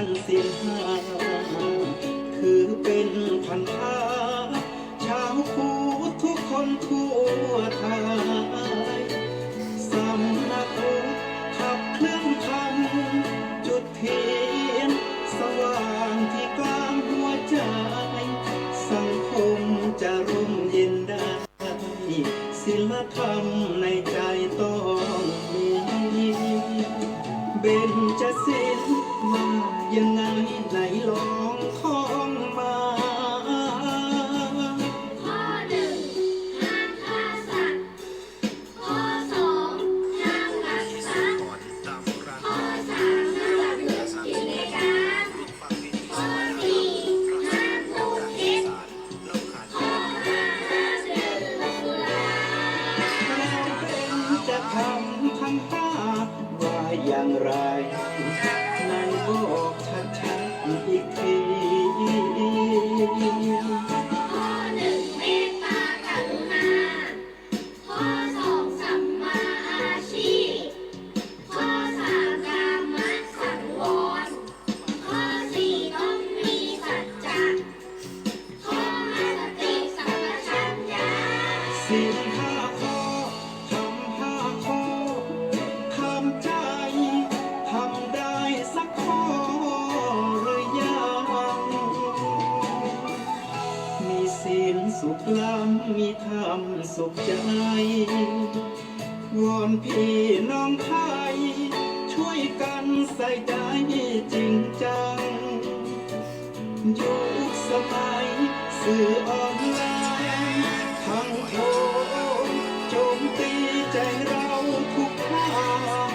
านศีลห้าคือเป็นพันธะชาวพุทธทุกคนทั่วไทยสำนักพุทธขับเคลื่อนธรรมจุดเทียนสว่างที่กลางหัวใจสังคมจะร่มเย็นได้ศีลธรรมในใจต้องมีเบญจศีลว่ายังไงไหนลองท่องมาข้อหนึ่งห้ามฆ่าสัตว์ข้อสองห้ามลักทรัพย์ข้อสามห้ามประพฤติผิดในกามข้อสี่ห้ามพูดเท็จข้อห้าห้ามดื่มสุราแล้วเป็นจะทำทั้งห้าว่าอย่างไรไหนบอกชัดๆอีกที ข้อหนึ่งเมตตากรุณาข้อสองสัมมาอาชีพข้อสามกามสังวรข้อสี่ต้องมีสัจจะข้อห้าสติสัมปชัญญะศีลห้าข้อทำห้าข้อทำใจทำได้สักข้อหรือยังมีศีลสุขล้ำมีธรรมสุขใจวอนพี่น้องไทยช่วยกันใส่ใจจริงจังยุคสมัยสื่อออนไลน์ทั้งโทรโจมตีใจเราทุกทาง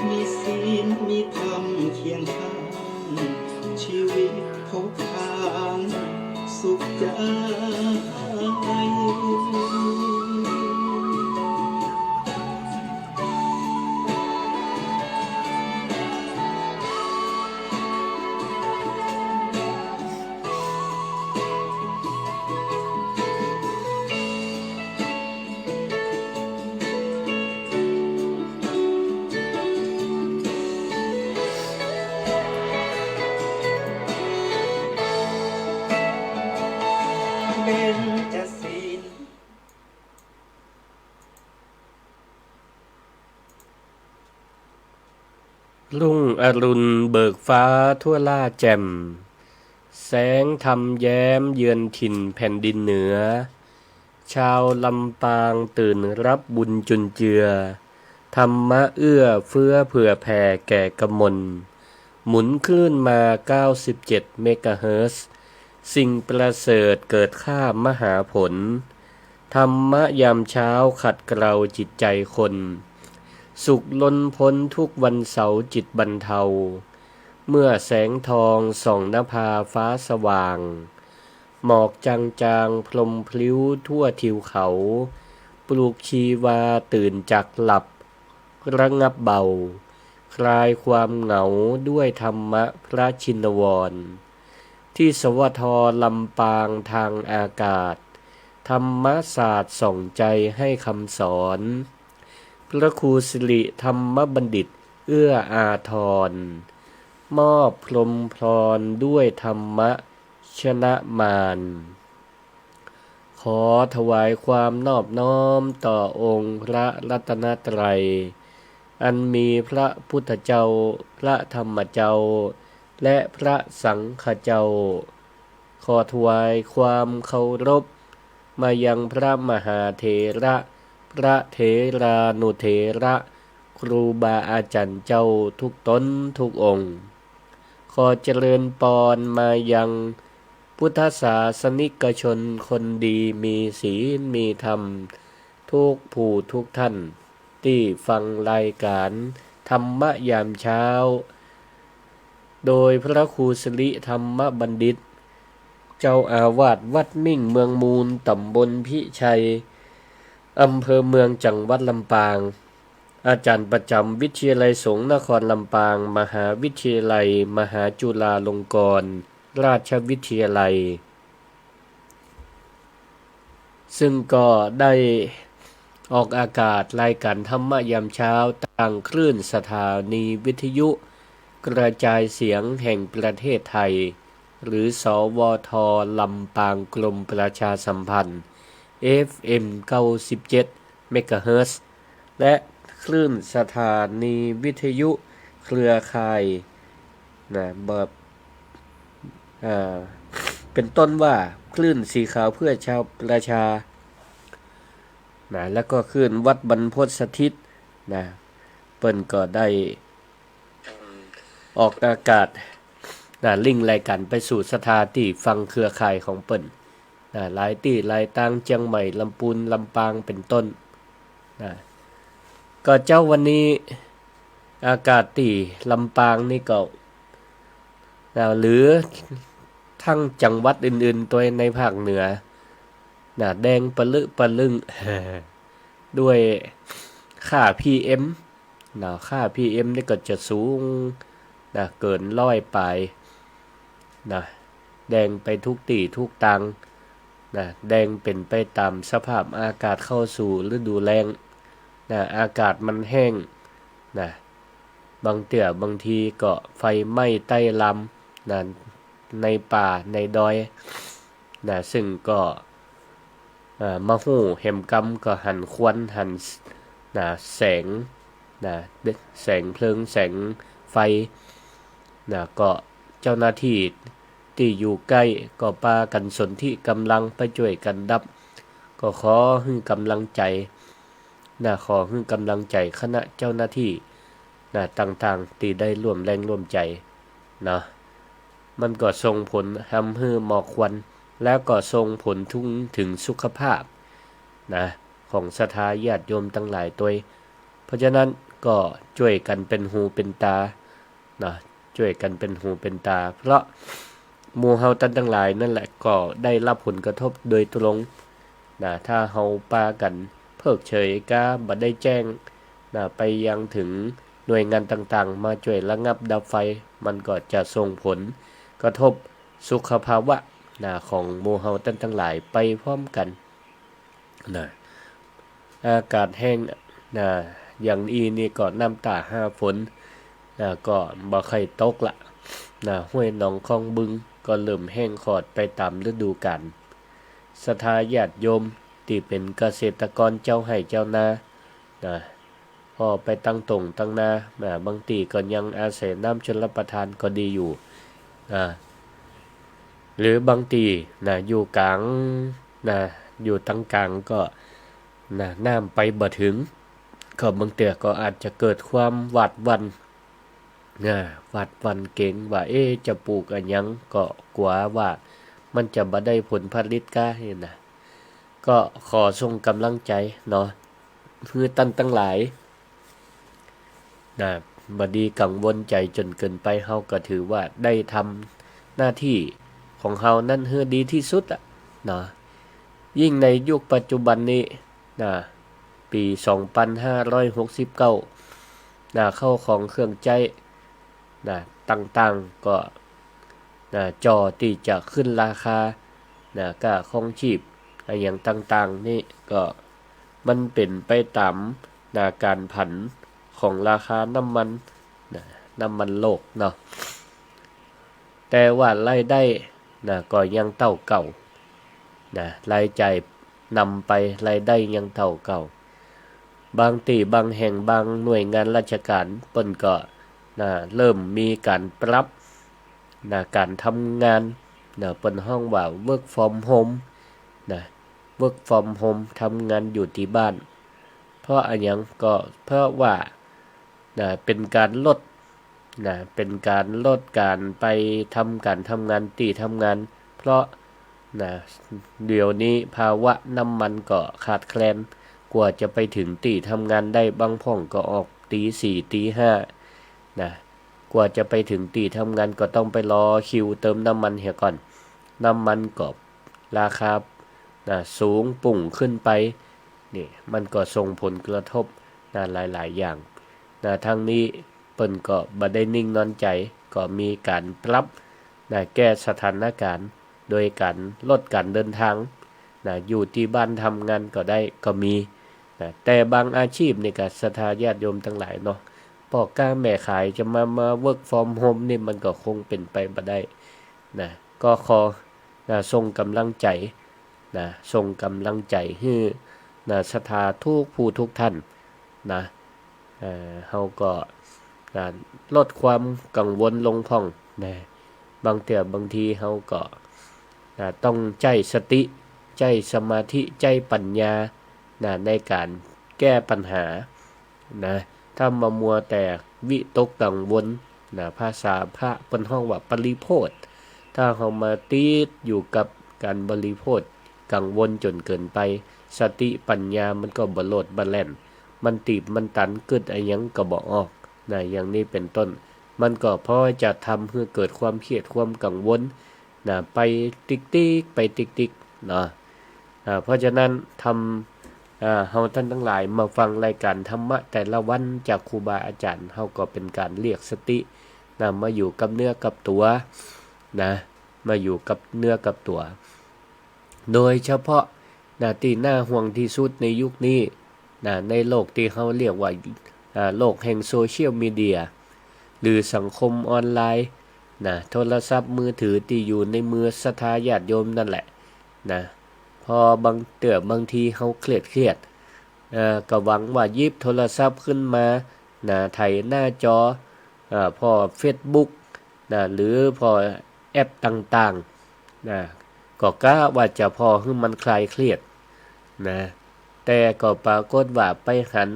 มีศีลมีธรรมเคียงข้างชีวิตพบทางสุขใจเบญจศีลรุ่งอรุณเบิกฟ้าทั่วล่าแจ่มแสงธรรมแย้มเยือนถิ่นแผ่นดินเหนือชาวลำปางตื่นรับบุญจุนเจือธรรมะเอื้อเฟื้อเผื่อแผ่แก่กมลหมุนคลื่นมา97เมกะเฮิรตซ์สิ่งประเสริฐเกิดข้ามมหาผลธรรมะยามเช้าขัดเกลาจิตใจคนสุขล้นพ้นทุกวันเสาร์จิตบรรเทาเมื่อแสงทองส่องนภาฟ้าสว่างหมอกจางๆพรมพลิ้วทั่วทิวเขาปลูกชีวาตื่นจากหลับระงับเบาคลายความเหงาด้วยธรรมะพระชินวรที่สวทลำปางทางอากาศธรรมศาสตร์ส่องใจให้คำสอนพระครูสิริธรรมบัณฑิตเอื้ออาทรมอบพรหมพรด้วยธรรมะชนะมารขอถวายความนอบน้อมต่อองค์พระรัตนตรัยอันมีพระพุทธเจ้าพระธรรมเจ้าและพระสังฆเจ้าขอถวายความเคารพมายังพระมหาเถระพระเถรานุเถระครูบาอาจารย์เจ้าทุกตนทุกองค์ขอเจริญปอนมายังพุทธศาสนิกชนคนดีมีศีลมีธรรมทุกผู้ทุกท่านที่ฟังรายการธรรมยามเช้าโดยพระครูสิริธรรมบัณฑิตเจ้าอาวาสวัดมิ่งเมืองมูลตำบลพิชัยอำเภอเมืองจังหวัดลำปางอาจารย์ประจำวิทยาลัยสงฆ์นครลำปางมหาวิทยาลัยมหาจุฬาลงกรณราชวิทยาลัยซึ่งก็ได้ออกอากาศรายการธรรมะยามเช้าทางคลื่นสถานีวิทยุ กระจายเสียงแห่งประเทศไทยหรือสวทลำปางกรมประชาสัมพันธ์ FM 97 เมกะเฮิรตซ์และคลื่นสถานีวิทยุเครือข่ายแบบเป็นต้นว่าคลื่นสีขาวเพื่อชาวประชาแล้วก็คลื่นวัดบรรพตสถิตเปิ้นก็ได้ออกอากาศลิงก์รายการไปสู่สถานที่ฟังเครือข่ายของเปิ้นหลายที่หลายต่างเชียงใหม่ลำพูนลำปางเป็นต้นก็เจ้าวันนี้อากาศที่ลำปางนี่ก็หรือทั้งจังหวัดอื่นๆตัวในภาคเหนือแดงปะลึปะลึง ด้วยค่า PM ค่า PM นี่ก็จะสูงเกิน100 ปลายแดงไปทุกที่ทุกตังแดงเป็นไปตามสภาพอากาศเข้าสู่ฤดูแล้งอากาศมันแห้งบางทีก็ไฟไหม้ใต้ลำในป่าในดอยซึ่งก็มะฮู้แหมกำก็หันควันหันแสงแสงเพลิงแสงไฟก็เจ้าหน้าที่ที่อยู่ใกล้ก็พากันสนธิกำลังไปช่วยกันดับก็ขอให้กำลังใจขอให้กำลังใจคณะเจ้าหน้าที่ต่างๆที่ได้ร่วมแรงร่วมใจมันก็ส่งผลทำให้หมอกควันแล้วก็ส่งผลถึงสุขภาพของศรัทธาญาติโยมทั้งหลายตัวเพราะฉะนั้นก็ช่วยกันเป็นหูเป็นตาช่วยกันเป็นหูเป็นตาเพราะหมู่เฮาทั้งหลายนั่นแหละก็ได้รับผลกระทบโดยตรงถ้าเฮาปากันเพิกเฉยก็บ่ได้แจ้งไปยังถึงหน่วยงานต่างๆมาช่วยระงับดับไฟมันก็จะส่งผลกระทบสุขภาวะของหมู่เฮาทั้งหลายไปพร้อมกันอากาศแห้งอย่างนี่ก็น้ำตาห้าฝนก็บ่ค่อยตกละห้วยหนองคลองบึงก็เริ่มแห้งขอดไปตามฤดูกาลศรัทธาญาติโยมที่เป็นเกษตรกรเจ้าไร่เจ้านาพอไปตั้งตรงตั้งนาบางทีก็ยังอาศัยน้ำชลประทานก็ดีอยู่หรือบางทีอยู่กลางอยู่ตั้งกลางก็น้ำไปบ่ถึงก็บางเตือก็อาจจะเกิดความหวาดหวั่นเก่งว่าจะปลูกอันยังก็กลัวว่ามันจะบ่ได้ผลผลิตก้าก็ขอส่งกำลังใจคือตั้งหลายบ่ดีกังวลใจจนเกินไปเฮาก็ถือว่าได้ทำหน้าที่ของเฮานั่นคือดีที่สุดยิ่งในยุคปัจจุบันนี้ปี2569เข้าของเครื่องใจต่างๆก็จอที่จะขึ้นราคาค่าครองชีพอย่างต่างๆนี่ก็มันเป็นไปตามการผันของราคาน้ำมันโลกแต่ว่ารายได้ก็ยังเท่าเก่ารายจ่ายนำไปรายได้ยังเท่าเก่าบางที่บางแห่งบางหน่วยงานราชการเปิ้นก็เริ่มมีการปรับการทำงานเปิ้นห้องว่า work from home work from home ทำงานอยู่ที่บ้านเพราะอันยังก็เพราะว่าเป็นการลดการไปการทำงานที่ทำงานเพราะเดี๋ยวนี้ภาวะน้ำมันก็ขาดแคลนกว่าจะไปถึงที่ทำงานได้บางพ่องก็ออกตี 4 ตี 5กว่าจะไปถึงที่ทำงานก็ต้องไปรอคิวเติมน้ำมันเหี่ยก่อนน้ำมันก็ราคาสูงปุ่งขึ้นไปนี่มันก็ส่งผลกระทบหลายๆอย่างทั้งนี้เปิ้นก็บ่ได้นิ่งนอนใจก็มีการปรับแก้สถานการณ์โดยการลดการเดินทางอยู่ที่บ้านทำงานก็ได้ก็มีแต่บางอาชีพนี่ก็ศรัทธาญาติโยมทั้งหลาย พ่อค้าแม่ขายจะมา work from home นี่มันก็คงเป็นไปบ่ได้นะก็ขอส่งกำลังใจนะส่งกำลังใจให้นะศรัทธาทุกผู้ทุกท่านนะเฮาก็นะลดความกังวลลงพ่องนะบางทีเฮาก็ต้องใจสติใจสมาธิใจปัญญานะในการแก้ปัญหานะถ้ามามัวแต่วิตกกังวลนะภาษาพระเปิ้นฮ้องว่าปริโภทถ้าเฮามาติดอยู่กับการบริโภคกังวลจนเกินไปสติปัญญามันก็บ่โลดบ่แล่นมันตีบมันตันเกิดอะหยังก็บ่ออกนะอย่างนี้เป็นต้นมันก็พอจะทำให้เกิดความเครียดความกังวลนะไปติ๊กๆไปติ๊กๆเนาะเพราะฉะนั้นทำเฮาท่านทั้งหลายมาฟังรายการธรรมะแต่ละวันจากครูบาอาจารย์เฮาก็เป็นการเรียกสตินะมาอยู่กับเนื้อกับตัวนะมาอยู่กับเนื้อกับตัวโดยเฉพาะที่น่าห่วงที่สุดในยุคนี้ในโลกที่เขาเรียกว่าโลกแห่งโซเชียลมีเดียหรือสังคมออนไลน์โทรศัพท์มือถือที่อยู่ในมือศรัทธาญาติโยมนั่นแหละพอบางทีเขาเครียดก็หวังว่าหยิบโทรศัพท์ขึ้นมาไถหน้าจอพอ Facebook หรือพอแอปต่างๆก็กะว่าจะพอให้มันคลายเครียดแต่ก็ปรากฏว่าไปหัน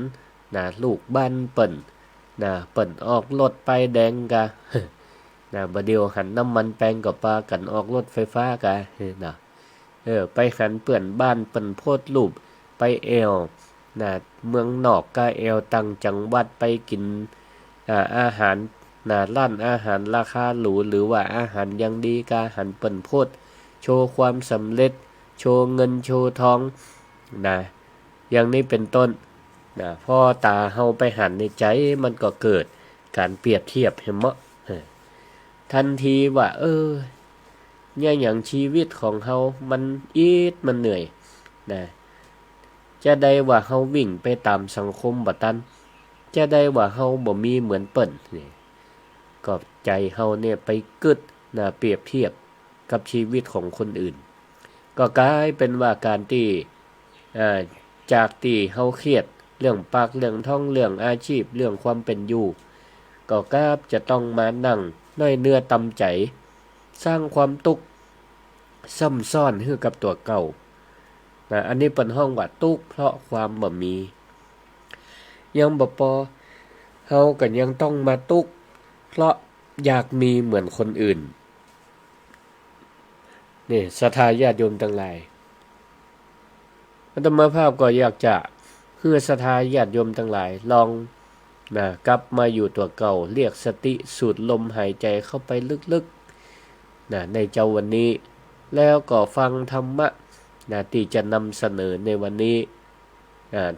ลูกบ้านเปิ่นออกรถป้ายแดงกะบ่เดียวหันน้ำมันแปลงก็ปากันออกรถไฟฟ้ากะไปหันเปื่อนบ้านเปิ่นโพสต์รูปไปแอวเมืองนอกกะแอวต่างจังหวัดไปกินอาหารร้านอาหารราคาหรูหรือว่าอาหารยังดีกะหันเปิ่นโพสต์โชว์ความสำเร็จโชว์เงินโชว์ทองอย่างนี้เป็นต้นพอตาเฮาไปหันในใจมันก็เกิดการเปรียบเทียบเห็นมั้ยทันทีว่าเนี่ยอย่างชีวิตของเฮามันมันเหนื่อยจะได้ว่าเฮาวิ่งไปตามสังคมบ่ตันจะได้ว่าเฮาบ่มีเหมือนเปิ้นนี่ก็ใจเฮาเนี่ยไปกึดเปรียบเทียบกับชีวิตของคนอื่นก็กลายเป็นว่าการที่จากที่เฮาเครียดเรื่องปากเรื่องท้องเรื่องอาชีพเรื่องความเป็นอยู่ก็กลายจะต้องมานั่งน้อยเนื้อตำใจสร้างความทุกข์ซ้ำซ้อนให้กับตัวเก่าอันนี้เป็นห้องว่าทุกข์เพราะความบ่มียังบ่พอเฮาก็ยังต้องมาทุกข์เพราะอยากมีเหมือนคนอื่นนี่ศรัทธาญาติโยมทั้งหลายอาตมาภาพก็อยากจะเพื่อศรัทธาญาติโยมทั้งหลายลองกลับมาอยู่ตัวเก่าเรียกสติสูดลมหายใจเข้าไปลึกๆในเจ้าวันนี้แล้วก็ฟังธรรมะที่จะนำเสนอในวันนี้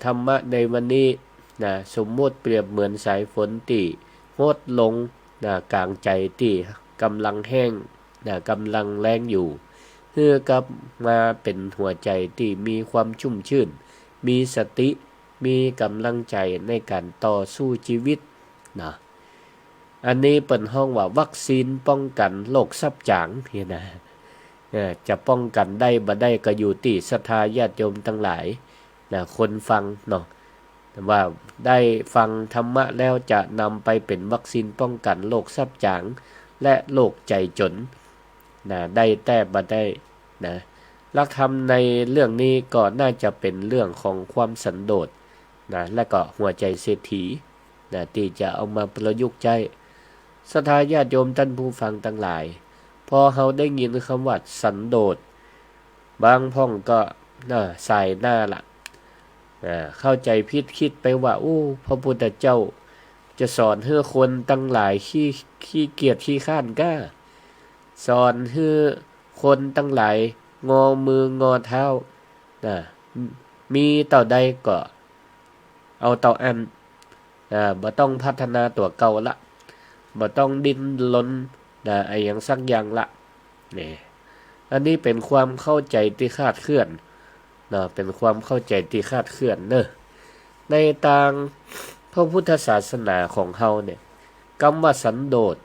ธรรมะในวันนี้สมมติเปรียบเหมือนสายฝนที่โหดลงกลางใจที่กำลังแห้งกำลังแรงอยู่เพื่อกลับมาเป็นหัวใจที่มีความชุ่มชื่นมีสติมีกำลังใจในการต่อสู้ชีวิตอันนี้เป็นห้องว่าวัคซีนป้องกันโรคซับจางจะป้องกันได้บ่ได้ก็อยู่ที่ศรัทธาญาติโยมทั้งหลายคนฟังว่าได้ฟังธรรมะแล้วจะนำไปเป็นวัคซีนป้องกันโรคซับจางและโรคใจจนได้แต่บ่ได้หลักธรรมในเรื่องนี้ก็น่าจะเป็นเรื่องของความสันโดษและก็หัวใจเศรษฐีที่จะเอามาประยุกต์ใช้ศรัทธาญาติโยมท่านผู้ฟังทั้งหลายพอเขาได้ยินคำว่าสันโดษบางพ่องก็สายหน้าละเข้าใจผิดคิดไปว่าพระพุทธเจ้าจะสอนให้คนทั้งหลายขี้เกียจขี้ข้านก้าสอนให้คนทั้งหลายงอมืองอเท้ามีเต่าใดก็เอาเต่าอันบ่ต้องพัฒนาตัวเก่าละบ่ต้องดิ้นรนไอ้อย่างสักอย่างละนี่อันนี้เป็นความเข้าใจที่คลาดเคลื่อนเป็นความเข้าใจที่คลาดเคลื่อนในทาง พระพุทธศาสนาของเฮาเนี่ยคำว่าสันโดษ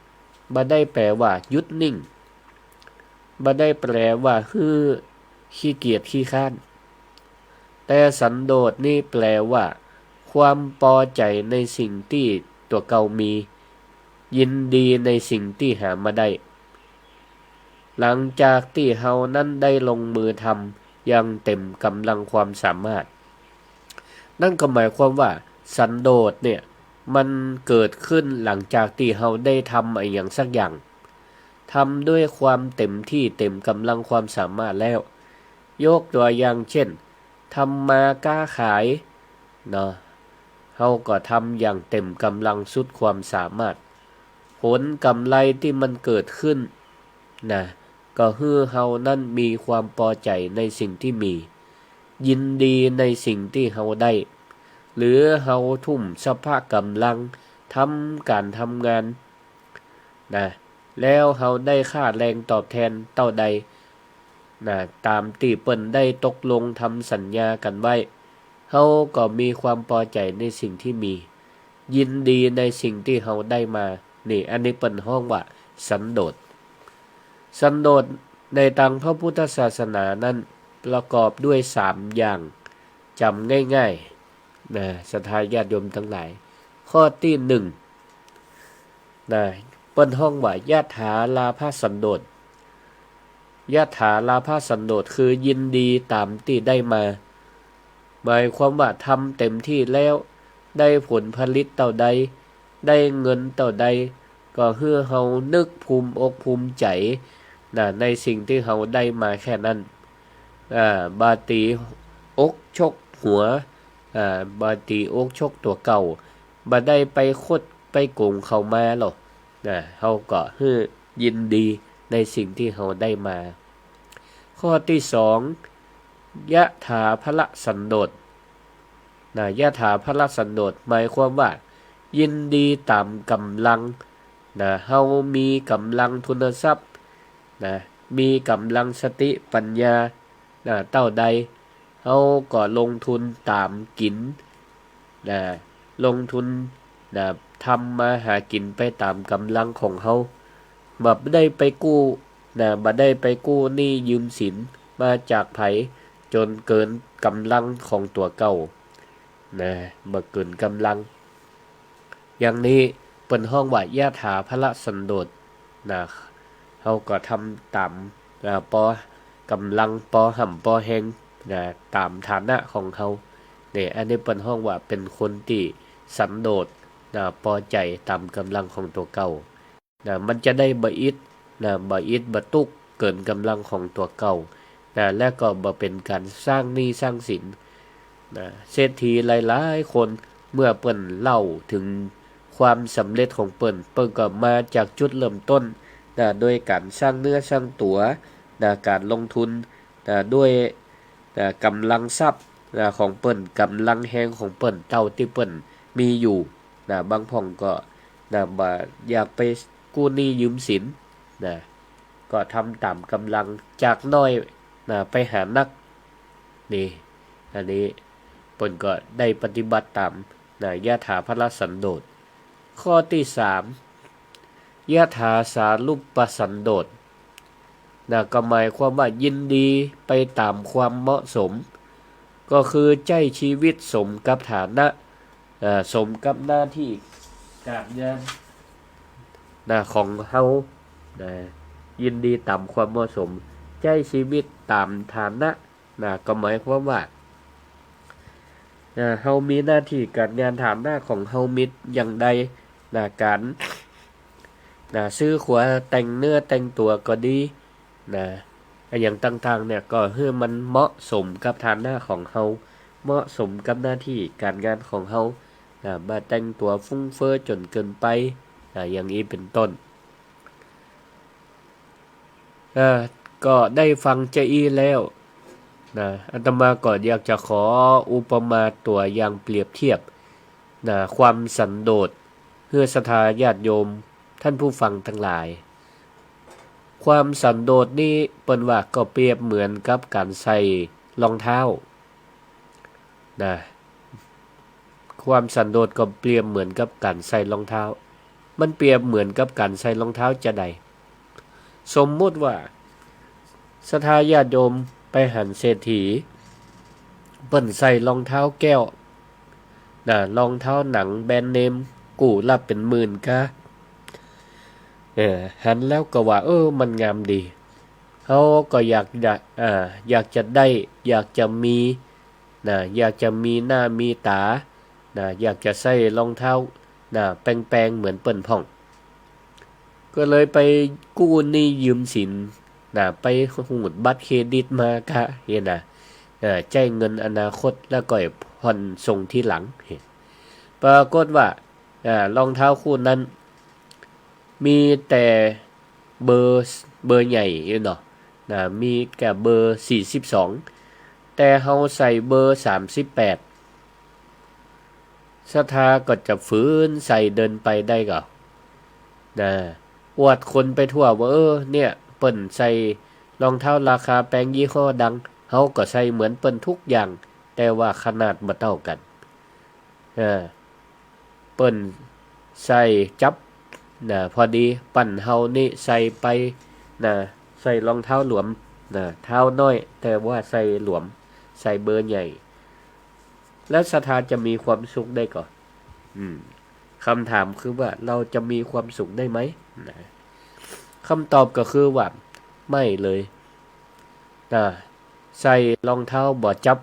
บ่ได้แปลว่าหยุดนิ่งบ่ได้แปลว่าขี้เกียจขี้ค้านแต่สันโดษนี่แปลว่าความพอใจในสิ่งที่ตัวเก่ามียินดีในสิ่งที่หามาได้หลังจากที่เฮานั้นได้ลงมือทำอย่างเต็มกำลังความสามารถนั่นก็หมายความว่าสันโดษเนี่ยมันเกิดขึ้นหลังจากที่เฮาได้ทำอะไรอย่างสักอย่างทำด้วยความเต็มที่เต็มกำลังความสามารถแล้วยกตัวอย่างเช่นทำมาค้าขายเนาะเฮาก็ทำอย่างเต็มกำลังสุดความสามารถผลกำไรที่มันเกิดขึ้นนะก็คือเฮานั้นมีความพอใจในสิ่งที่มียินดีในสิ่งที่เฮาได้หรือเฮาทุ่มสภาพกำลังทำการทำงานนะแล้วเฮาได้ค่าแรงตอบแทนเท่าใดนะตามที่เปิ้นได้ตกลงทำสัญญากันไว้เฮาก็มีความพอใจในสิ่งที่มียินดีในสิ่งที่เฮาได้มานี่อันนี้เปิ้นฮ้องว่าสันโดษสันโดษในทางพระพุทธศาสนานั้นประกอบด้วย3อย่างจำง่ายๆนะศรัทธาญาติโยมทั้งหลายข้อที่1นะเปิ้นฮ้องว่ายะถาลาภสันโดษยะถาลาภสันโดษคือยินดีตามที่ได้มาหมายความว่าทำเต็มที่แล้วได้ผลผลิตเท่าใดได้เงินเท่าใดก็เพื่อเฮานึกภูมิอกภูมิใจนะในสิ่งที่เฮาได้มาแค่นั้นบาตีอกชกหัวบาตีอกชกตัวเก่าบ่ได้ไปคดไปโกงเข้ามาหรอกเฮาก็คือยินดีในสิ่งที่เฮาได้มาข้อที่2ยะถาภละสันโดษยะถาภละสันโดษหมายความว่ายินดีตามกำลังเฮามีกำลังทุนทรัพย์มีกำลังสติปัญญาเท่าใดเฮาก็ลงทุนตามกินลงทุนทำมาหากินไปตามกำลังของเฮาบ่ได้ไปกู้บ่ได้ไปกู้หนี้ยืมสินมาจากไผจนเกินกำลังของตัวเก่าบ่เกินกำลังอย่างนี้เปิ้นฮ้องว่ายะถาภละสันโดษเฮาก็ทำตามปอกำลังปอห่ำปอแหงตามฐานะของเฮาอันนี้เปิ้นฮ้องว่าเป็นคนที่สันโดษพอใจตามกำลังของตัวเก่ามันจะได้บ่อิดบ่ตุกเกินกำลังของตัวเก่าและก็บ่เป็นการสร้างหนี้สร้างสินเศรษฐีหลายๆคนเมื่อเปิ้นเล่าถึงความสำเร็จของเปิ้นก็มาจากจุดเริ่มต้นโดยการสร้างเนื้อสร้างตัวการลงทุนด้วยกำลังทรัพย์ของเปิ้นกำลังแฮงของเปิ้นเท่าที่เปิ้นมีอยู่บางพ่องก็บ่อยากไปกู้หนี้ยืมสินก็ทำตามกำลังจากน้อยไปหานักนี่อันนี้เปิ้นก็ได้ปฏิบัติตามยะถาภละสันโดษข้อที่3ยะถาสารุปสันโดษก็หมายความว่ายินดีไปตามความเหมาะสมก็คือใช้ชีวิตสมกับฐานะสมกับหน้าที่การงานของเฮายินดีตามความเหมาะสมใช้ชีวิตตามฐานะก็หมายความว่าเฮามีหน้าที่การงานฐานะของเฮามีอย่างใดการซื้อขวาแต่งเนื้อแต่งตัวก็ดีอย่างต่างๆเนี่ยก็ให้มันเหมาะสมกับฐานะของเฮาเหมาะสมกับหน้าที่การงานของเฮามาแต่งตัวฟุ้งเฟ้อจนเกินไปอย่างนี้เป็นต้นก็ได้ฟังเจอีแล้วอาตมาก็อยากจะขออุปมาตัวอย่างเปรียบเทียบความสันโดษเพื่อศรัทธาญาติโยมท่านผู้ฟังทั้งหลายความสันโดษนี้เปิ้นว่าก็เปรียบเหมือนกับการใส่รองเท้า ความสันโดษก็เปรียบเหมือนกับการใส่รองเท้ามันเปรียบเหมือนกับการใส่รองเท้าจะใดสมมุติว่าศรัทธาญาติโยมไปหันเศรษฐีเปิ้นใส่รองเท้าแก้วรองเท้าหนังแบรนด์เนมกู้รับเป็นหมื่นกะหันแล้วก็ว่ามันงามดีเขาก็อยากจะได้อยากจะมีอยากจะมีหน้ามีตาอยากจะใส่รองเท้าแปลงๆเหมือนเปิ้นพ่องก็เลยไปกู้หนี้ยืมสินไปหูดบัตรเครดิตมากะเห็นใจเงินอนาคตแล้วก็ผ่อนส่งที่หลังปรากฏว่ารองเท้าคู่นั้นมีแต่เบอร์ใหญ่เนาะมีแค่เบอร์42แต่เฮาใส่เบอร์38ศรัทธาก็จะฝืนใส่เดินไปได้ก็อวดคนไปทั่วว่าเนี่ยเปิ้นใส่รองเท้าราคาแพงยี่ห้อดังเฮาก็ใส่เหมือนเปิ้นทุกอย่างแต่ว่าขนาดบ่เท่ากันเปิ้นใส่จับพอดีปั่นเฮานี่ใส่ไปใส่รองเท้าหลวมเท้าน้อยแต่ว่าใส่หลวมใส่เบอร์ใหญ่แล้วศรัทธาจะมีความสุขได้ก่อนคำถามคือว่าเราจะมีความสุขได้ไหมคำตอบก็คือว่าไม่เลยใส่รองเท้าบ่จับ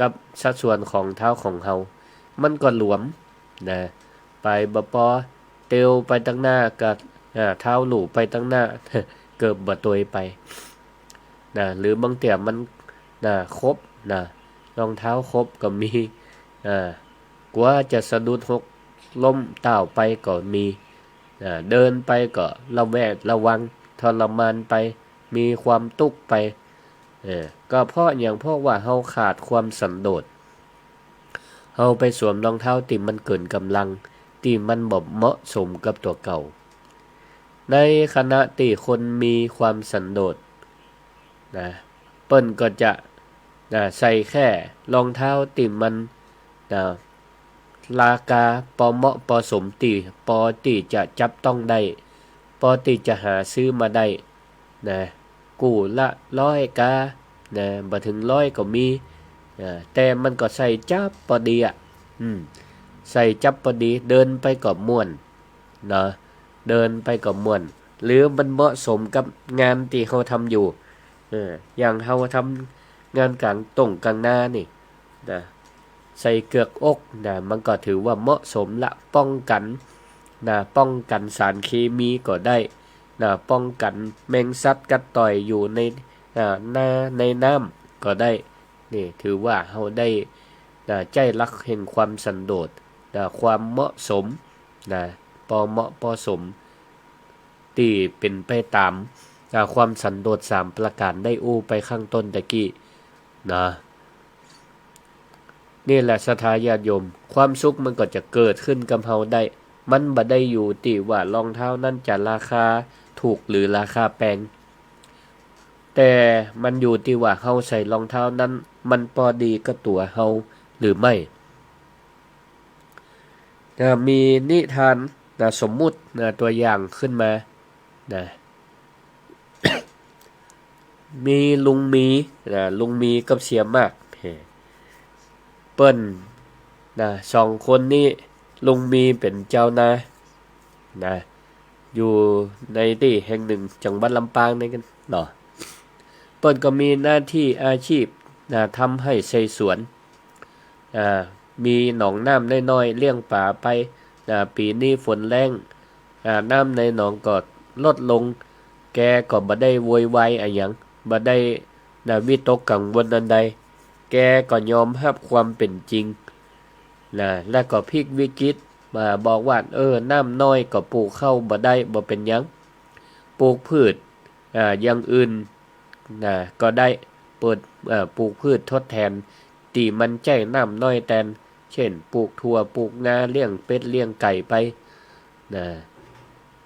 กับสัดส่วนของเท้าของเฮามันก็หลวมไปบ่ปอเตียวไปตั้งหน้ากับเท้าหลู่ไปตั้งหน้า เกิบบ่ตวยไปหรือบางเตี่ยมันครบรองเท้าครบก็มีกว่าจะสะดุดหกล้มต้าวไปก็มีเดินไปก็ระแวดระวังทรมานไปมีความตุกไปก็เพราะว่าเฮาขาดความสันโดษเฮาไปสวมรองเท้าที่มันเกินกำลังที่มันบ่เหมาะสมกับตัวเก่าในขณะที่คนมีความสันโดษเปิ้นก็จะใส่แค่รองเท้าที่มันราคาพอเหมาะพอสมพอที่จะจับต้องได้พอที่จะหาซื้อมาได้กู้ละ100กะบ่ถึง100ก็มีแต่มันก็ใส่จับพอดีใส่จับพอดีเดินไปก็ม่วนเดินไปก็ม่วนหรือมันเหมาะสมกับงานที่เขาทำอยู่อย่างเขาทำงานกลางหน้านี่ใส่เกือกอกมันก็ถือว่าเหมาะสมละป้องกันสารเคมีก็ได้ป้องกันแมงสัตว์กัดต่อยอยู่ในน้ำก็ได้นี่ถือว่าเขาได้ใจรักแห่งความสันโดษความเหมาะสมพอเหมาะพอสมที่เป็นไปตามความสันโดษ3ประการได้อู้ไปข้างต้นตะกี้นี่แหละศรัทธาญาติโยมความสุขมันก็จะเกิดขึ้นกับเฮาได้มันบ่ได้อยู่ที่ว่ารองเท้านั้นจะราคาถูกหรือราคาแพงแต่มันอยู่ที่ว่าเฮาใส่รองเท้านั้นมันพอดีกับตัวเฮาหรือไม่มีนิทานสมมุติตัวอย่างขึ้นมามีลุงมีกับเสียมากเปิ้น2คนนี้ลุงมีเป็นเจ้านาอยู่ในที่แห่งหนึ่งจังหวัดลำปางนี่กันเปิ้นก็มีหน้าที่อาชีพทำให้ใส่สวนมีหนองน้ำน้อยๆเลี้ยงป่าไปปีนี้ฝนแล้งน้ำในหนองก็ลดลงแกก็บ่ได้โวยวายอะไรหยังบ่ได้วิตกกังวลอันใดแกก็ยอมรับความเป็นจริงแล้วก็พลิกวิกฤตมาบอกว่าน้ำน้อยก็ปลูกข้าวบ่ได้บ่เป็นหยังปลูกพืชอย่างอื่นก็ได้ปลูกพืชทดแทนที่มันใจน้ำน้อยแทนเช่นปลูกถั่วปลูกนาเลี้ยงเป็ดเลี้ยงไก่ไป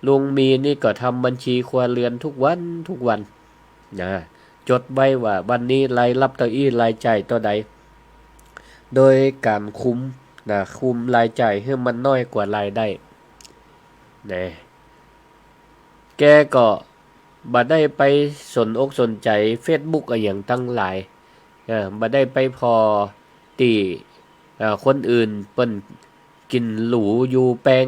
ลุงมีนี่ก็ทำบัญชีครัวเรือนทุกวันจดไว้ว่าวันนี้รายรับเท่าอี้รายจ่ายเท่าใดโดยการคุม คุมรายจ่ายให้มันน้อยกว่ารายได้นะแกก็บ่ได้ไปสนอกสนใจ Facebook อะหยังตั้งหลายบ่ได้ไปพอที่คนอื่นเปิ้นกินหรูอยู่แปลง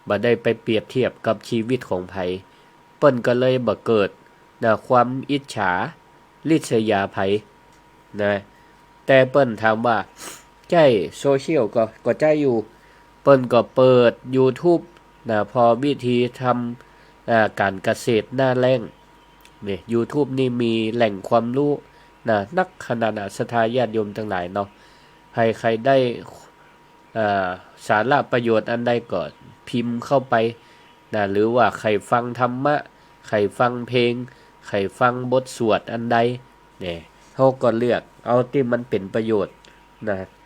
บ่ได้ไปเปรียบเทียบกับชีวิตของไผเปิ้นก็เลยบ่เกิดความอิจฉาริษยาไผนะแต่เปิ้นถามว่าใจโซเชียลก็ใจอยู่เปิ้นก็เปิด YouTube พอวิธีทำการเกษตรหน้าแล้งนี่ YouTube นี่มีแหล่งความรู้นักขนาดศรัทธาญาติโยมทั้งหลายเนาะใครได้สาระประโยชน์อันใดก็พิมพ์เข้าไปหรือว่าใครฟังธรรมะใครฟังเพลงใครฟังบทสวดอันใดเนี่ยเฮาก็เลือกเอาที่มันเป็นประโยชน์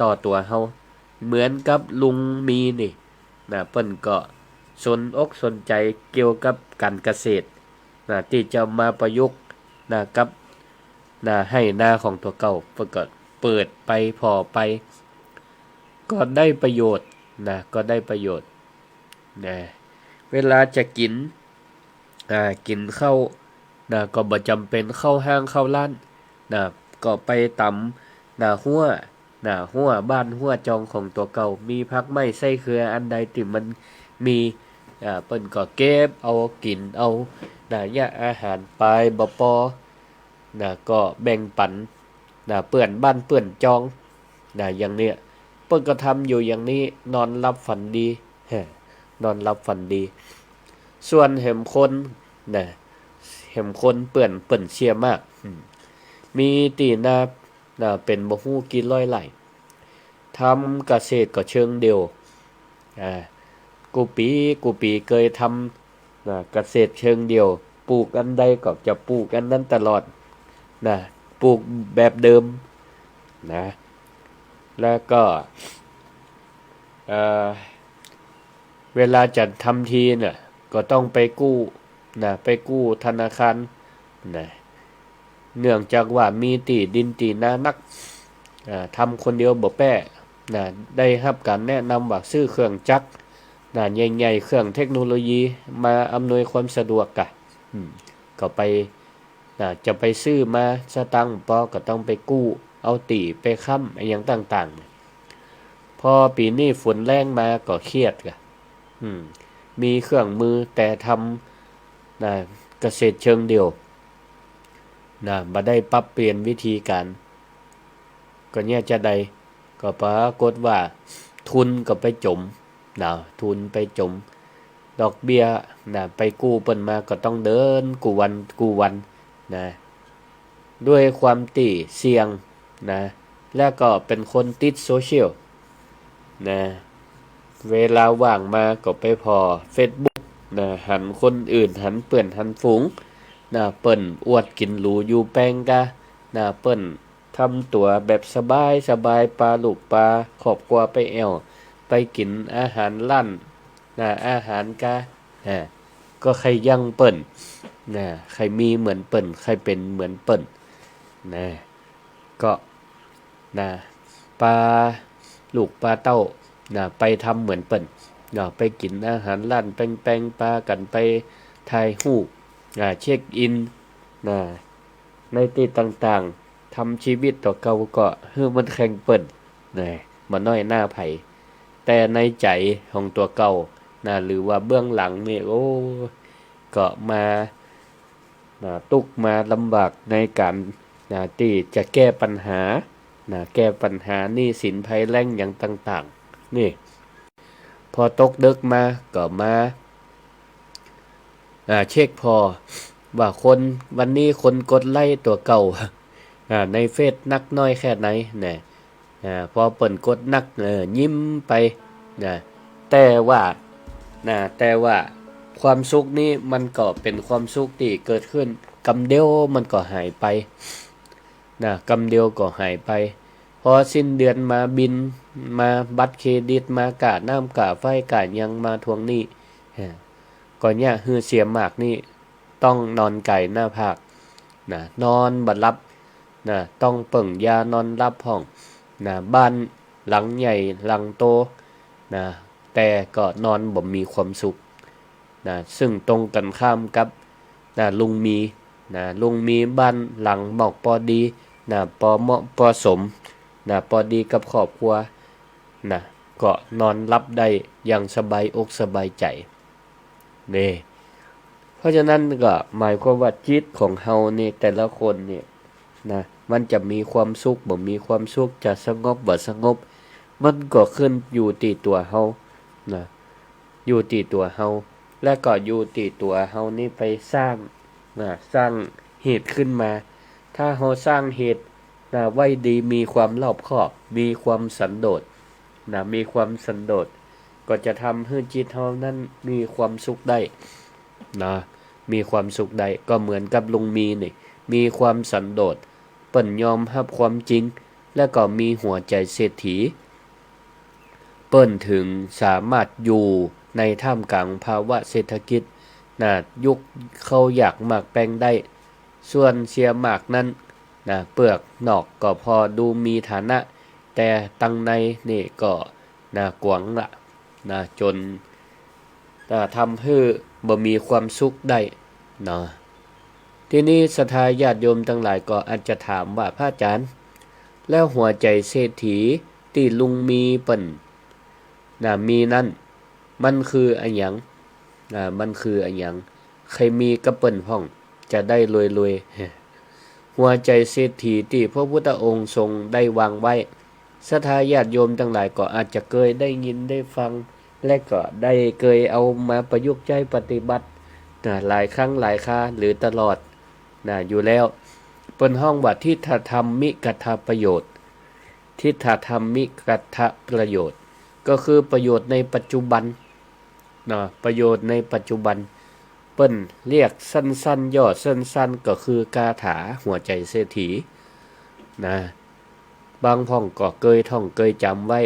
ต่อตัวเฮาเหมือนกับลุงมีนี่เปิ้นก็สนอกสนใจเกี่ยวกับการเกษตรที่จะมาประยุกต์กับให้หน้าของตัวเก่าเพิ่นก็เปิดไปพอไปก็ได้ประโยชน์ก็ได้ประโยชน์เวลาจะกินข้าวก็บ่จำเป็นเข้าห้างเข้าร้านก็ไปตำหัวบ้านหัวจองของตัวเก่ามีผักไม้ไส้เครืออันใดที่มันมีเปิ้นก็เก็บเอากินเอายาอาหารไปบ่พอก็แบ่งปันเปื้อนบ้านเปื้อนจองอย่างเนี้ยเปิ้นก็ทำอยู่อย่างนี้นอนหลับฝันดีนอนหลับฝันดีส่วนเห็มคนเปื้อนเชียมากมีตีเป็นบ่ฮู้กี่ร้อยไร่ทำเกษตรก็เชิงเดียวกูปีเคยทำเกษตรเชิงเดียวปลูกอันใดก็จะปลูกอันนั้นตลอดปลูกแบบเดิมแล้วก็เวลาจะทำทีก็ต้องไปกู้ธนาคารเนื่องจากว่ามีตีดินตีนานักทำคนเดียวบ่แป้ได้รับการแนะนำว่าซื้อเครื่องจักรใหญ่ๆเครื่องเทคโนโลยีมาอำนวยความสะดวกก็ไปจะไปซื้อมาสตังค์ก็ต้องไปกู้เอาตีไปค้ำอะไรอย่างต่างๆพอปีนี้ฝนแรงมาก็เครียดมีเครื่องมือแต่ทำเกษตรเชิงเดียวบ่ได้ปรับเปลี่ยนวิธีการก็เนี่ยจะได้ก็ปรากฏว่าทุนก็ไปจมทุนไปจมดอกเบี้ยไปกู้เปิ้นมาก็ต้องเดินกู้วันด้วยความที่เสี่ยงแล้วก็เป็นคนติดโซเชียลเวลาว่างมาก็ไปพอ Facebook หันคนอื่นหันเปื้อนหันฝูงเปิ้นอวดกินหรูอยู่แปลงกะเปิ้นทำตัวแบบสบายปลาลูกปลาครอบครัวไปแอวไปกินอาหารร้านอาหารกะก็ใครยังเปิ้นใครมีเหมือนเปิ้นใครเป็นเหมือนเปิ้นก็ปลาลูกปลาเต้าไปทำเหมือนเปิ้นไปกินอาหารร้านแป้งๆปลากันไปถ่ายรูปเช็คอินในที่ต่างๆทำชีวิตต่อเก่าก็มันแข่งเปิ้นมาน้อยหน้าไผแต่ในใจของตัวเก่าหรือว่าเบื้องหลังนี่ก็มาตุกมาลำบากในการที่จะแก้ปัญหาหนี้สินภัยแล้งอย่างต่างๆนี่พอตกดึกมาก็มาเช็คพอว่าวันนี้คนกดไลค์ตัวเก่าในเฟซนักน้อยแค่ไหนพอเปิ่นกดนักยิ้มไปแต่ว่าความสุขนี้มันก็เป็นความสุขที่เกิดขึ้นกำเดียวมันก็หายไปกำเดียวก็หายไปพอสิ้นเดือนมาบินมาบัตรเครดิตมากะน้ำกะไฟกะยังมาทวงหนี้ก่อนเนี่ยเสียมากนี่ต้องนอนไก่หน้าผากนอนบัดรับต้องเปิ่งยานอนรับห้องบ้าน หลังใหญ่หลังโตนะแต่ก็นอนบ่มีความสุขนะซึ่งตรงกันข้ามกับนะลุงมีนะลุงมีบ้านหลังหมอกปอดีนะปอเหมาะปอสมนะปอดีกับครอบครัวนะก็นอนรับได้อย่างสบายอกสบายใจนี่เพราะฉะนั้นก็หมายความว่าจิตของเฮานี่แต่ละคนเนี่ยนะมันจะมีความสุขบ่มีความสุขจะสงบบ่สงบมันก็ขึ้นอยู่ที่ตัวเฮานะอยู่ที่ตัวเฮาและก็อยู่ที่ตัวเฮานี่ไปสร้างเหตุขึ้นมาถ้าเฮาสร้างเหตุไว้ดีมีความรอบคอบมีความสันโดษมีความสันโดษก็จะทำให้จิตเฮานั้นมีความสุขได้มีความสุขได้ก็เหมือนกับลุงมีนี่มีความสันโดษเปิ้นยอมรับความจริงและก็มีหัวใจเศรษฐีเปิ้นถึงสามารถอยู่ในท่ามกลางภาวะเศรษฐกิจยุคเขาอยากหมากแปลงได้ส่วนเสียหมากนั้นเปลือกนอกก็พอดูมีฐานะแต่ตังในนี่ก็กวางละจนทำให้บ่มีความสุขได้ทีนี้ศรัทธาญาติโยมทั้งหลายก็อาจจะถามว่าพระอาจารย์แล้วหัวใจเศรษฐีที่ลุงมีเปิ้นมีนั่นมันคืออันหยังมันคืออันหยังใครมีกับเปิ้นพ้องจะได้รวยๆหัวใจเศรษฐีที่พระพุทธองค์ทรงได้วางไว้ศรัทธาญาติโยมทั้งหลายก็อาจจะเคยได้ยินได้ฟังและก็ได้เคยเอามาประยุกต์ใช้ปฏิบัติหลายครั้งหลายคราหรือตลอดอยู่แล้วเปิ้นห้องว่าทิฏฐธรรมมิกัตถประโยชน์ทิฏฐธรรมมิกัตถประโยชน์ก็คือประโยชน์ในปัจจุบันประโยชน์ในปัจจุบันเปิ้นเรียกสั้นๆย่อสั้นๆก็คือกาถาหัวใจเศรษฐีบางพ่องก็เคยท่องเคยจำไว้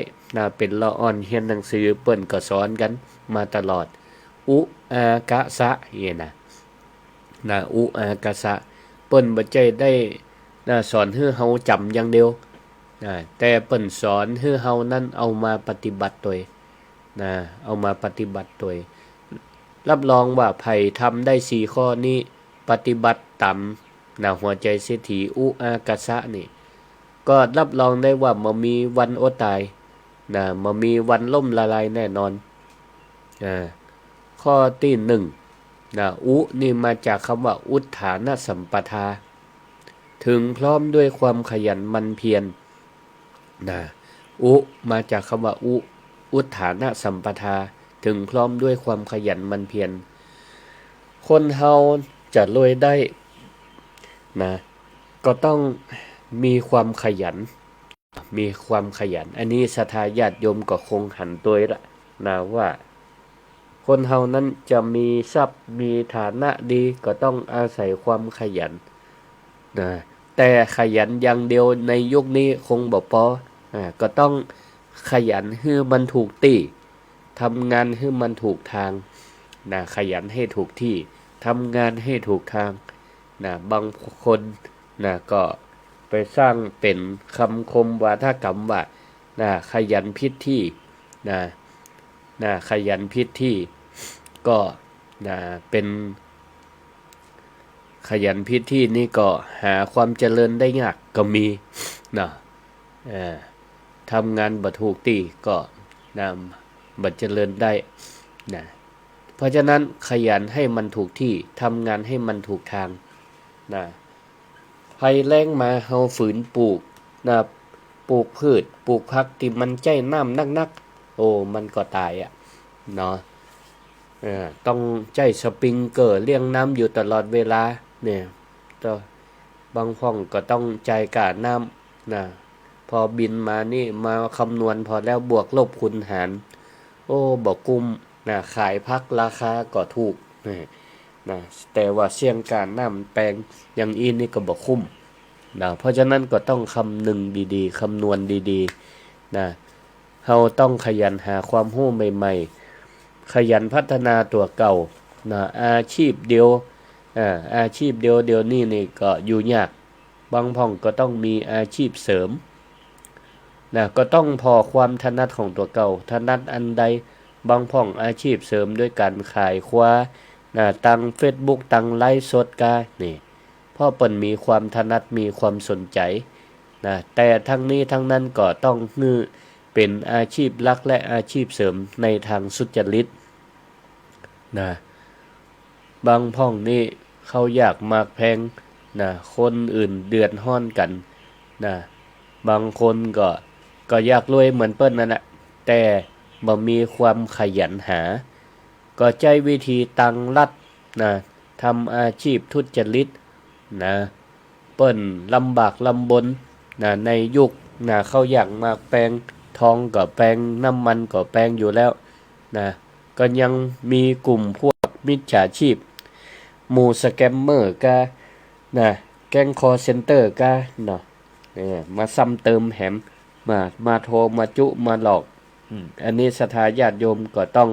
เป็นละอ่อนเรียนหนังสือเปิ้นก็สอนกันมาตลอดอุอากะสะอุอากะสะเปิ้นบ่ใจได้สอนให้เฮาจำอย่างเดียวแต่เปิ้นสอนให้เฮานั้นเอามาปฏิบัติตัวเอามาปฏิบัติตัวรับรองว่าไผทำได้4ข้อนี้ปฏิบัติตามหัวใจเศรษฐีอุอากะสะนี่ก็รับรองได้ว่าบ่มีวันอดตายบ่มีวันล่มละลายแน่นอนข้อที่1อุนี่มาจากคำว่าอุทธานสัมปทาถึงพร้อมด้วยความขยันหมั่นเพียรอุมาจากคำว่าอุทธานสัมปทาถึงพร้อมด้วยความขยันหมั่นเพียรคนเฮาจะรวยได้ก็ต้องมีความขยันอันนี้ศรัทธาญาติโยมก็คงหันตัวละว่าคนเฮานั้นจะมีทรัพย์มีฐานะดีก็ต้องอาศัยความขยันแต่ขยันอย่างเดียวในยุคนี้คงบ่พอก็ต้องขยันให้มันถูกที่ทำงานให้มันถูกทางขยันให้ถูกที่ทำงานให้ถูกทางบางคนก็ไปสร้างเป็นคำคมวาทกรรมว่าขยันผิดที่ขยันผิดที่ก็เป็นขยันผิดที่นี่ก็หาความเจริญได้ยากก็มีทำงานบ่ถูกที่ก็บ่เจริญได้เพราะฉะนั้นขยันให้มันถูกที่ทำงานให้มันถูกทางภัยแล้งมาเฮาฝืนปลูกปลูกพืชปลูกผักที่มันใจน้ำนักๆมันก็ตายต้องใจสปริงเกอร์เลี้ยงน้ำอยู่ตลอดเวลาเนี่ยบางห้องก็ต้องใจกาน้ำพอบินมานี่มาคำนวณพอแล้วบวกลบคูณหารบ่กุ้มขายพักราคาก็ถูกแต่ว่าเสี่ยงการน้ำแปลงอย่างอีนี่ก็บ่คุ้มเพราะฉะนั้นก็ต้องคำนึงดีๆคำนวณดีๆเฮาต้องขยันหาความรู้ใหม่ๆขยันพัฒนาตัวเก่าอาชีพเดียวเดี๋ยวนี้นี่ก็อยู่ยากบางพ่องก็ต้องมีอาชีพเสริม นะก็ต้องพอความถนัดของตัวเก่าถนัดอันใดบางพ่องอาชีพเสริมด้วยการขายคว้านะตั้ง Facebook ตั้งไลฟ์สดกานี่เพราะเปิ้นมีความถนัดมีความสนใจนะแต่ทั้งนี้ทั้งนั้นก็ต้องฮื้อเป็นอาชีพหลักและอาชีพเสริมในทางสุจริตนะบางพ่องนี่เขาอยากมากแพงนะคนอื่นเดือดร้อนกันนะบางคนก็อยากรวยเหมือนเปิ้นนั่นแหละแต่บ่มีความขยันหาก็ใช้วิธีตังรัดนะทำอาชีพทุจริตนะเปิ้นลำบากลำบนนะในยุคนะเขาอยากมากแปลงทองก็แปลงน้ำมันก็แปลงอยู่แล้วนะก็ยังมีกลุ่มพวกมิจฉาชีพหมู่สแกมเมอร์ก็นะแก๊งคอลเซ็นเตอร์ก็เนาะมาซ้ำเติมแหมมาโทรมาจุมาหลอกอันนี้ศรัทธาญาติโยมก็ต้อง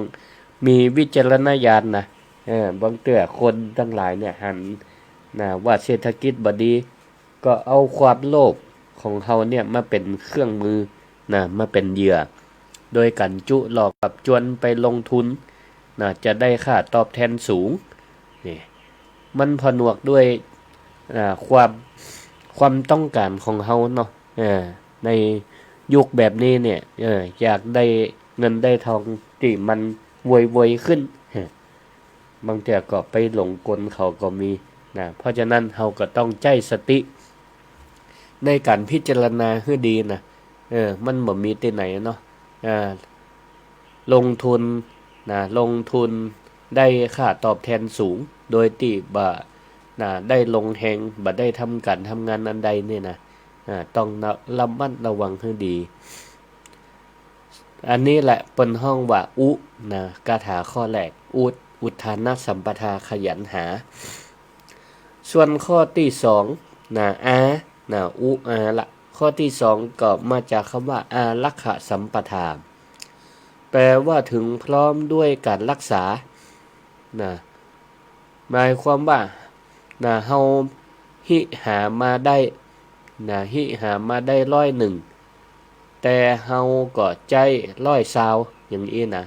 มีวิจารณญาณนะบางเตื้อคนทั้งหลายเนี่ยหันนะว่าเศรษฐกิจบ่ดีก็เอาความโลภของเขาเนี่ยมาเป็นเครื่องมือนะมาเป็นเหยื่อโดยกันจุหลอกกับจวนไปลงทุนนะจะได้ค่าตอบแทนสูงนี่มันผนวกด้วยความต้องการของเขาเนาะในยุคแบบนี้เนี่ยอยากได้เงินได้ทองที่มันไวๆขึ้นบางทีก็ไปหลงกลเขาก็มีนะเพราะฉะนั้นเราก็ต้องใจสติในการพิจารณาให้ดีนะมันบ่มีที่ไหนเนาะลงทุนได้ค่าตอบแทนสูงโดยที่บ่ได้ลงแหงบ่ได้ทำการทำงานอันใดเนี่ยนะต้องระมัดระวังให้ดีอันนี้แหละเป็นห้องว่านะคาถาข้อแรกอุทานสัมปทาขยันหาส่วนข้อที่สองละข้อที่สองก็มาจากคำว่าอารักขสัมปทาแปลว่าถึงพร้อมด้วยการรักษาหมายความว่าเฮาหามาได้100แต่เฮาก็ใจ120อย่างนี้นะ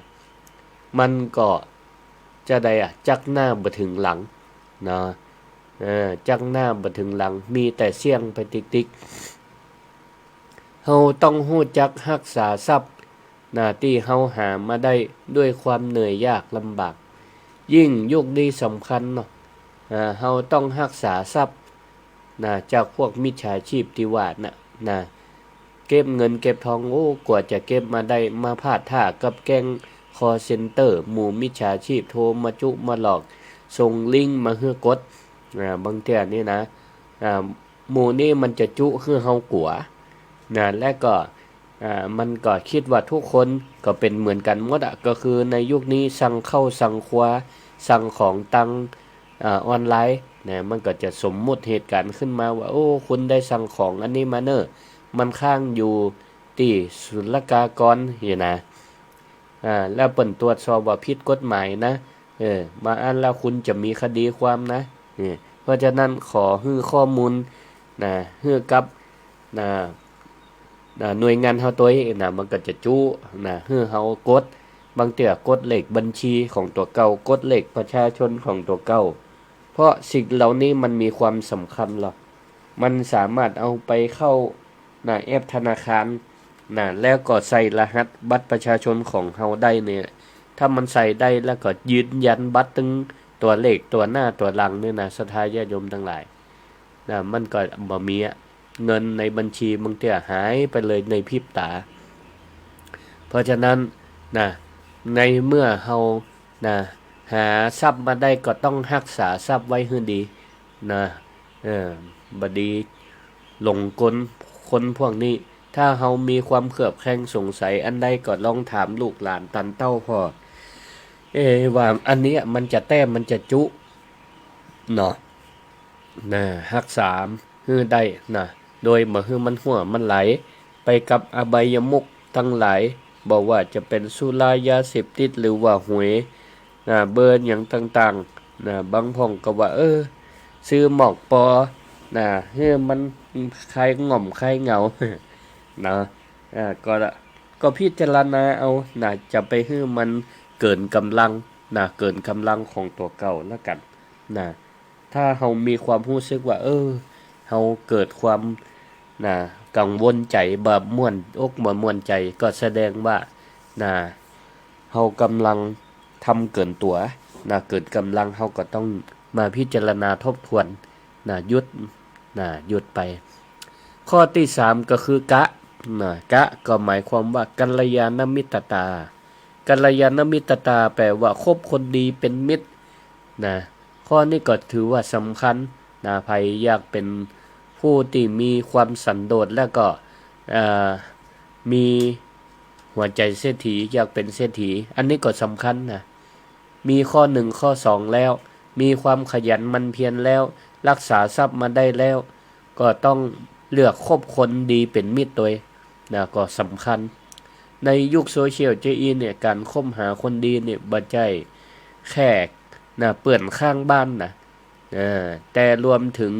มันก็จะได้จักหน้าบ่ถึงหลังนะจักหน้าบ่ถึงหลังมีแต่เสี่ยงไปติ๊กๆเฮาต้องรู้จักรักษาทรัพย์ที่เฮาหามาได้ด้วยความเหนื่อยยากลำบากยิ่งยุคนี้สำคัญเนาะเฮาต้องรักษาทรัพย์จากพวกมิจฉาชีพที่ว่าเก็บเงินเก็บทองกว่าจะเก็บมาได้มาพลาดท่ากับแก๊งคอลเซ็นเตอร์หมู่มิจฉาชีพโทรมาจุมาหลอกส่งลิงก์มาให้กดบางเทื่อนี่นะหมู่นี้มันจะจุให้เฮากลัวและก็มันก็คิดว่าทุกคนก็เป็นเหมือนกันหมดก็คือในยุคนี้สั่งเข้าสั่งคว้าสั่งของตังออนไลน์มันก็จะสมมุติเหตุการณ์ขึ้นมาว่าคุณได้สั่งของอันนี้มามันข้างอยู่ที่ศุลกากรนะแล้วเปิ่นตรวจสอบว่าผิดกฎหมายนะมาอันแล้วคุณจะมีคดีความนะเพราะฉะนั้นขอฮื้อข้อมูลฮื้อกับหน่วยงานเฮาตัวเองมันก็จะจู้ฮื้อเฮากดบางเทื่อกดเลขบัญชีของตัวเก่ากดเลขประชาชนของตัวเก่าเพราะสิ่งเหล่านี้มันมีความสำคัญหรอกมันสามารถเอาไปเข้าแอปธนาคารแล้วก็ใส่รหัสบัตรประชาชนของเฮาได้เนี่ยถ้ามันใส่ได้แล้วก็ยืนยันบัตรตึงตัวเลขตัวหน้าตัวหลังเนี่ยศรัทธาญาติโยมทั้งหลายมันก็บ่มีเงินในบัญชีบางทีหายไปเลยในพริบตาเพราะฉะนั้นในเมื่อเฮาหาทรัพย์มาได้ก็ต้องรักษาทรัพย์ไว้ให้ดีบดีหลงกลคนพวกนี้ถ้าเฮามีความเครือบแคลงสงสัยอันใดก็ลองถามลูกหลานตันเต้าพ่อว่าอันนี้มันจะแต้มมันจะจุรักษาให้ได้โดยบ่ให้มันหัวมันไหลไปกับอบายมุขทั้งหลายบอกว่าจะเป็นสุรายาเสพติดหรือว่าหวยเบิร์นอย่างต่างๆบางพ่องก็ว่าซื้อหมอกปอให้มันคลายง่อมคลายเหงา ก็พิจารณาเอานะจะไปให้มันเกินกำลังนะเกินกำลังของตัวเก่าแล้วกันนะถ้าเรามีความรู้สึกว่าเราเกิดความนะกังวลใจแบบม่วนอกม่วนใจก็แสดงว่านะเรากำลังทำเกินตัวนะเกินกำลังเราก็ต้องมาพิจารณาทบทวนนะหยุดไปข้อที่3ก็คือกะกะก็หมายความว่ากัลยาณมิตรตากัลยาณมิตรตาแปลว่าคบคนดีเป็นมิตรนะข้อนี้ก็ถือว่าสำคัญนะใครอยากเป็นผู้ที่มีความสันโดษและก็มีหัวใจเศรษฐีอยากเป็นเศรษฐีอันนี้ก็สำคัญนะมีข้อ1ข้อ2แล้วมีความขยันมันเพียรแล้วรักษาทรัพย์มาได้แล้วก็ต้องเลือกคบคนดีเป็นมิตรตัวนะก็สำคัญในยุคโซเชียลเนี่ยการคบหาคนดีเนี่ยบ่ใช่แค่นะเปื่อนข้างบ้านนะแต่รวมถึง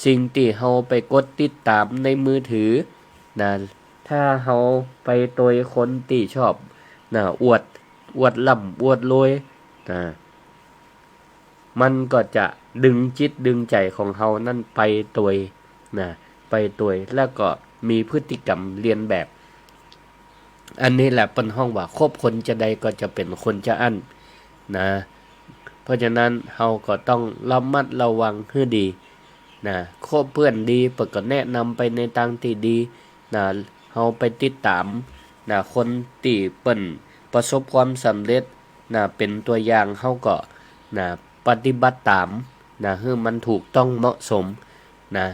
สิ่งที่เฮาไปกดติดตามในมือถือนะถ้าเฮาไปตัวคนที่ชอบนะอวดล่ำอวดรวยนะมันก็จะดึงจิตดึงใจของเฮานั่นไปตัวแล้วก็มีพฤติกรรมเลียนแบบอันนี้แหละเป็นห้องว่าคบคนจะใดก็จะเป็นคนจะอั้นนะเพราะฉะนั้นเฮาก็ต้องระมัดระวังให้ดีนะคบเพื่อนดีเปิดก็แนะนำไปในทางที่ดีนะเฮาไปติดตามนะคนที่เปิ้นประสบความสำเร็จนะเป็นตัวอย่างเฮาก็นะปฏิบัติตามนะให้มันถูกต้องเหมาะสมนะ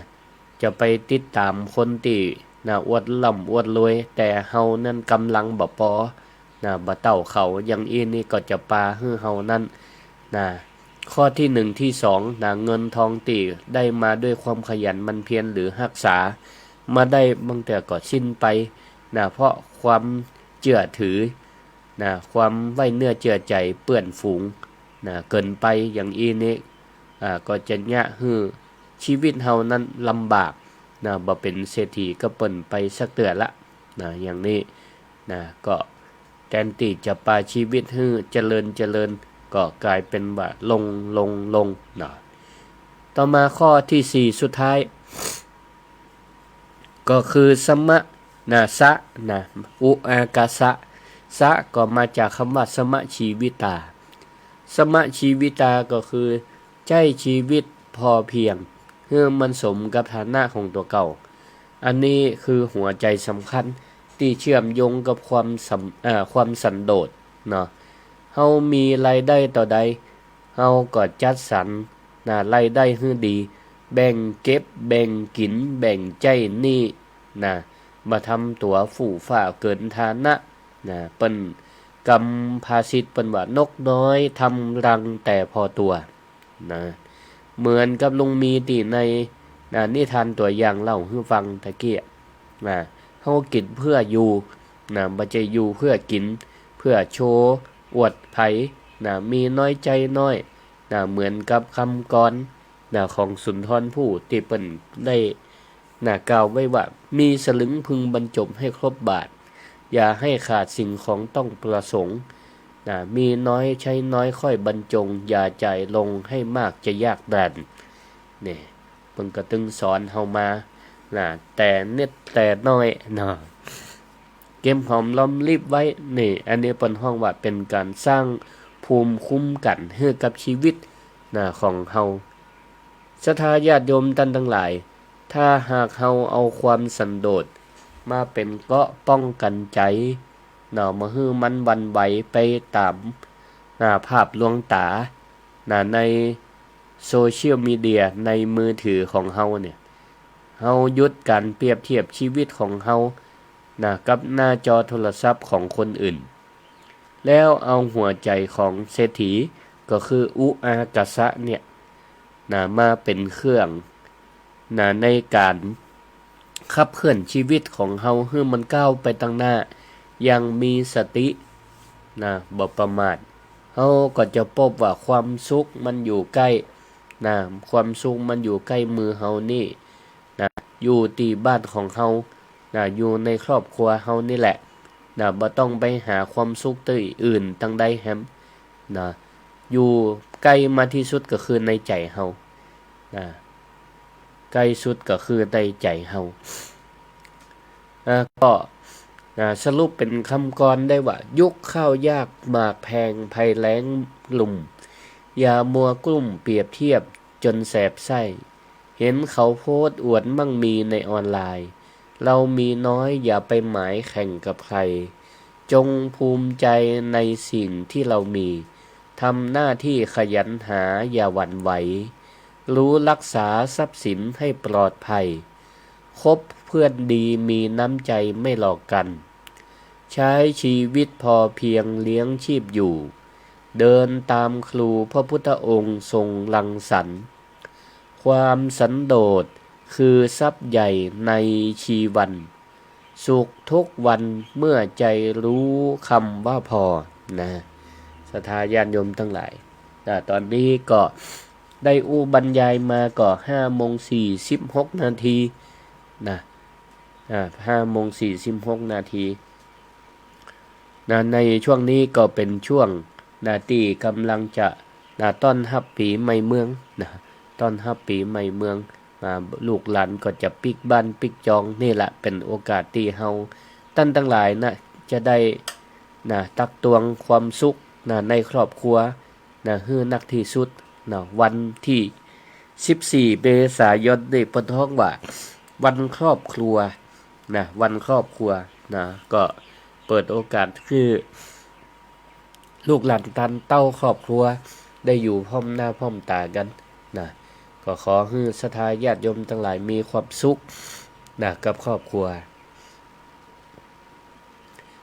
จะไปติดตามคนที่นะอวดล่ำอวดรวยแต่เฮานั่นกำลังบ่พอนะบ่เต้าเขาอย่างอีนี่ก็จะปาให้เฮานั่นนะข้อที่1ที่2นะเงินทองที่ได้มาด้วยความขยันมันเพียรหรือรักษามาได้บางแต่ก็สิ้นไปนะเพราะความเชื่อถือนะความไว้เนื้อเชื่อใจเปื้อนฝูงนะเกินไปอย่างอีนี้ก็จะยะให้ชีวิตเฮานั้นลำบากนะบ่เป็นเศรษฐีก็เปิ้นไปสักเตือละนะอย่างนี้นะก็แทนที่จะปาชีวิตให้เจริญก็กลายเป็นว่าลงนะต่อมาข้อที่4สุดท้ายก็คือสมะนะสะนะอุอากาสะสะก็มาจากคำว่าสมะชีวิตาสมะชีวิตาก็คือใช้ชีวิตพอเพียงเพื่อมันสมกับฐานะของตัวเก่าอันนี้คือหัวใจสำคัญที่เชื่อมโยงกับความสันโดษเนาะเฮามีรายได้ต่อใดเฮาก็จัดสรรนะรายได้ให้ดีแบ่งเก็บแบ่งกินแบ่งใจนี่นะมาทำตัวฝู่ฝ่าเกินฐานะนะเปิ้นกำภาษิตเปิ้นว่านกน้อยทำรังแต่พอตัวนะเหมือนกับลุงมีที่ในนิทานตัวอย่างเล่าให้ฟังตะเกียนะเฮากินเพื่ออยู่นะบ่ใช่อยู่เพื่อกินเพื่อโชว์อวดไผนะมีน้อยใจน้อยนะเหมือนกับคำกรนะของสุนทรภู่ที่เปิ้นได้กล่าวไว้ว่ามีสลึงพึงบรรจบให้ครบบาทอย่าให้ขาดสิ่งของต้องประสงค์มีน้อยใช้น้อยค่อยบรรจงอย่าจ่ายลงให้มากจะยากดันนี่เพิ่นก็ตึงสอนเฮามาแต่เน็ดแต่น้อยเก็บหอมรอมริบไว้นี่อันนี้เปิ้นฮ้องว่าเป็นการสร้างภูมิคุ้มกันให้กับชีวิตของเฮาศรัทธาญาติโยมท่านทั้งหลายถ้าหากเฮาเอาความสันโดษมาเป็นเกราะป้องกันใจมาฮื้อมันวันไหวไปตามภาพลวงตาในโซเชียลมีเดียในมือถือของเฮาเนี่ยเฮาหยุดการเปรียบเทียบชีวิตของเฮากับหน้าจอโทรศัพท์ของคนอื่นแล้วเอาหัวใจของเศรษฐีก็คืออุอากาสะเนี่ยมาเป็นเครื่องในการขับเคลื่อนชีวิตของเฮาให้มันก้าวไปตั้งหน้ายังมีสติบ่ประมาทเฮาก็จะพบว่าความสุขมันอยู่ใกล้ความสุขมันอยู่ใกล้มือเฮานี่อยู่ที่บ้านของเฮา อยู่ในครอบครัวเฮานี่แหละบ่ต้องไปหาความสุขที่อื่นตั้งใดแฮมอยู่ใกล้มาที่สุดก็คือในใจเฮาใกล้สุดก็คือในใจเฮาก็สรุปเป็นคำกลได้ว่ายุคข้าวยากหมากแพงภัยแล้งกลุ่มอย่ามัวกลุ่มเปรียบเทียบจนแสบไส้เห็นเขาโพสต์อวดมั่งมีในออนไลน์เรามีน้อยอย่าไปหมายแข่งกับใครจงภูมิใจในสิ่งที่เรามีทำหน้าที่ขยันหาอย่าหวั่นไหวรู้รักษาทรัพย์สินให้ปลอดภัยคบเพื่อนดีมีน้ำใจไม่หลอกกันใช้ชีวิตพอเพียงเลี้ยงชีพอยู่เดินตามครูพระพุทธองค์ทรงรังสรรค์ความสันโดษคือทรัพย์ใหญ่ในชีวันสุขทุกวันเมื่อใจรู้คำว่าพอศรัทธาญาติโยมทั้งหลายตอนนี้ก็ได้บรรยายมาก็5:46 นาที5:46 นาทีในช่วงนี้ก็เป็นช่วงที่กำลังจะต้อนรับปีใหม่เมืองต้อนรับปีใหม่เมืองลูกหลานก็จะปิกบ้านปิกจองนี่แหละเป็นโอกาสที่เฮาท่านทั้งหลายจะได้ตักตวงความสุขในครอบครัวฮือนักที่สุดวันที่14 เมษายนนี่เพิ่นฮ้องว่าวันครอบครัววันครอบครัวก็เปิดโอกาสคือลูกหลานตันเต้าครอบครัวได้อยู่พร้อมหน้าพร้อมตากันก็ขอให้ศรัทธาญาติโยมทั้งหลายมีความสุขกับครอบครัว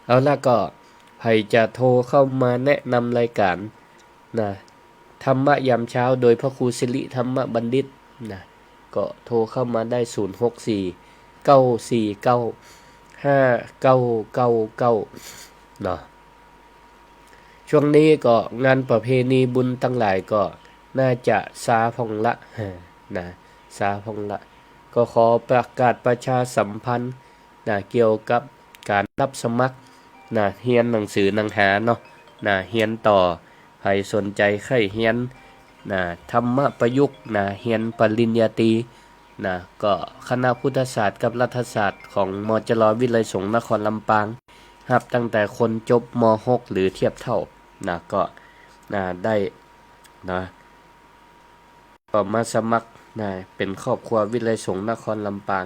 เอาล่ะก็ใครจะโทรเข้ามาแนะนำรายการธรรมะยามเช้าโดยพระครูสิริธรรมบัณฑิตก็โทรเข้ามาได้064 949 5999ช่วงนี้ก็งานประเพณีบุญทั้งหลายก็น่าจะซาพองละซาพองละก็ขอประกาศประชาสัมพันธ์เกี่ยวกับการรับสมัครเรียนหนังสือหนังหาเนาะเรียนต่อใครสนใจใครเรียนธรรมประยุกต์เรียนปริญญาตรีก็คณะพุทธศาสตร์กับรัฐศาสตร์ของมจร.วิไลสงฆ์นครลำปางรับตั้งแต่คนจบม.6 หรือเทียบเท่าก็ได้ก็มาสมัครเป็นครอบครัววิไลสงฆ์นครลำปาง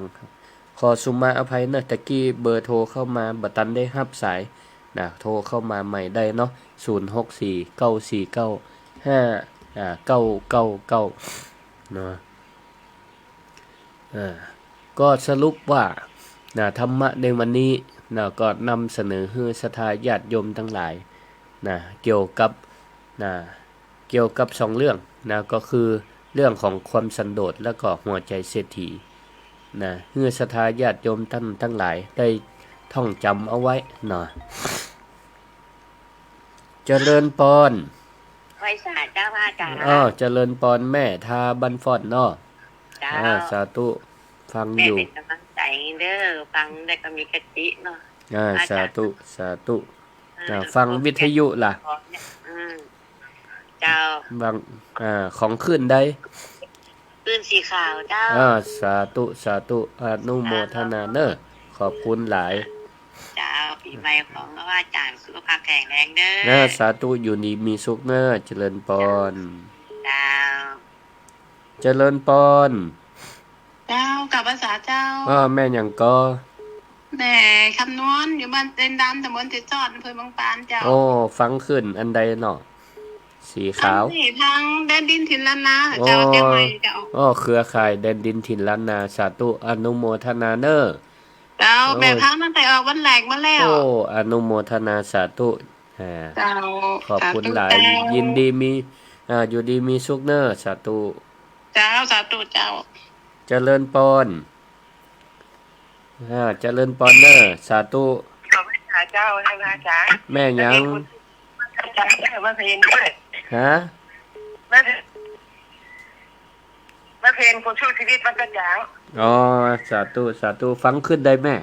ขอสุมาอภัยตะกี้เบอร์โทรเข้ามาบ่ทันได้รับสายโทรเข้ามาใหม่ได้เนาะ064 949 5999ก็สรุปว่าธรรมะในวันนี้ก็นำเสนอให้ศรัทธาญาติโยมทั้งหลายเกี่ยวกับ2เรื่องก็คือเรื่องของความสันโดษและก็หัวใจเศรษฐีให้ศรัทธาญาติโยมท่านทั้งหลายได้ท่องจำเอาไว้เจริญปอนไว้สาเจ้าพระอาจารย์เจริญปอนแม่ทาบันฟอนเนาะสาธุฟังอยู่แม่เป็นกำลังใจเด้อฟังได้ก็มีกติเนาะสาธุฟังวิทยุล่ะเจ้าบางของขึ้นได้ขึ้นสีขาวเจ้าสาธุอนุโมทนาเนอะขอบคุณหลายเจ้าปีใหม่ของพระอาจารย์สุขภาพแข็งแรงเด้อสาธุอยู่ดีมีสุขเนอะเจริญปอนเจ้าเจริญปอนเจ้ากับภาษาเจ้าแม่หยังก็แม่คำนวณอยู่บ้านเต็นดำตำบลติดจอดอำเภอบางปานเจ้าฟังขึ้นอันใดเนาะสีขาวทางแดนดินถิ่นล้านนาเจ้าเชียงใหม่เจ้าเครือข่ายแดนดินถิ่นล้านนาสาธุอนุโมทนาเนอะเจ้าแม่พังตั้งแต่ออกวันแรกมาแล้วอนุโมทนาสาธุเจ้าขอบคุณหลายยินดีมีอยู่ดีมีสุขเนอะสาธุเจ้าสาธุเจ้าเจริญปอนเจริญปอนเนอะสาธุขอบคุณเจ้าท่านอาจารย์แม่ยังอาจารย์ได้มาเพลงด้วยมาเพลงคนชูชีวิตมันกระจ่างสาธุฟังขึ้นได้แม่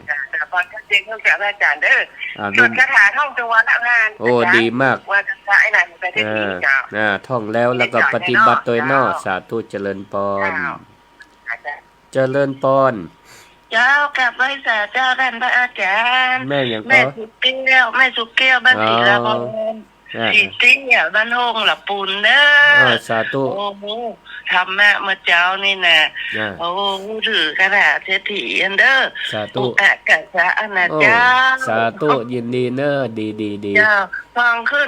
พรชัดเจนเข้าจากอาจารย์เด้อ อ่า ส่วนคาถาท่องจังหวัดละงาน โอ้ดีมาก ว่าจะใช้ไหนมันไปได้ดีเจ้า ท่องแล้วแล้วก็ปฏิบัติโดยนอกสาธุเจริญพร อาจารย์ เจริญพร เจ้ากลับไว้สาเจ้าท่านพระอาจารย์ แม่หยัง แม่ ก็ สุกแก้วแม่สุกแก้วบ้านศรีละพร อ่า สีเตี้ยบ้านโฮงหลับปูนเด้อ สาธุ โอ้โหทำแม่เมื่อเจ้านี่นะ อ่า โอ้ถือกระดาษเศรษฐีอันเด้อ สาธุ อุอะกะสะอนา โอ้ เจ้า สาธุยินดีเนอะดี เจ้าฟังขึ้น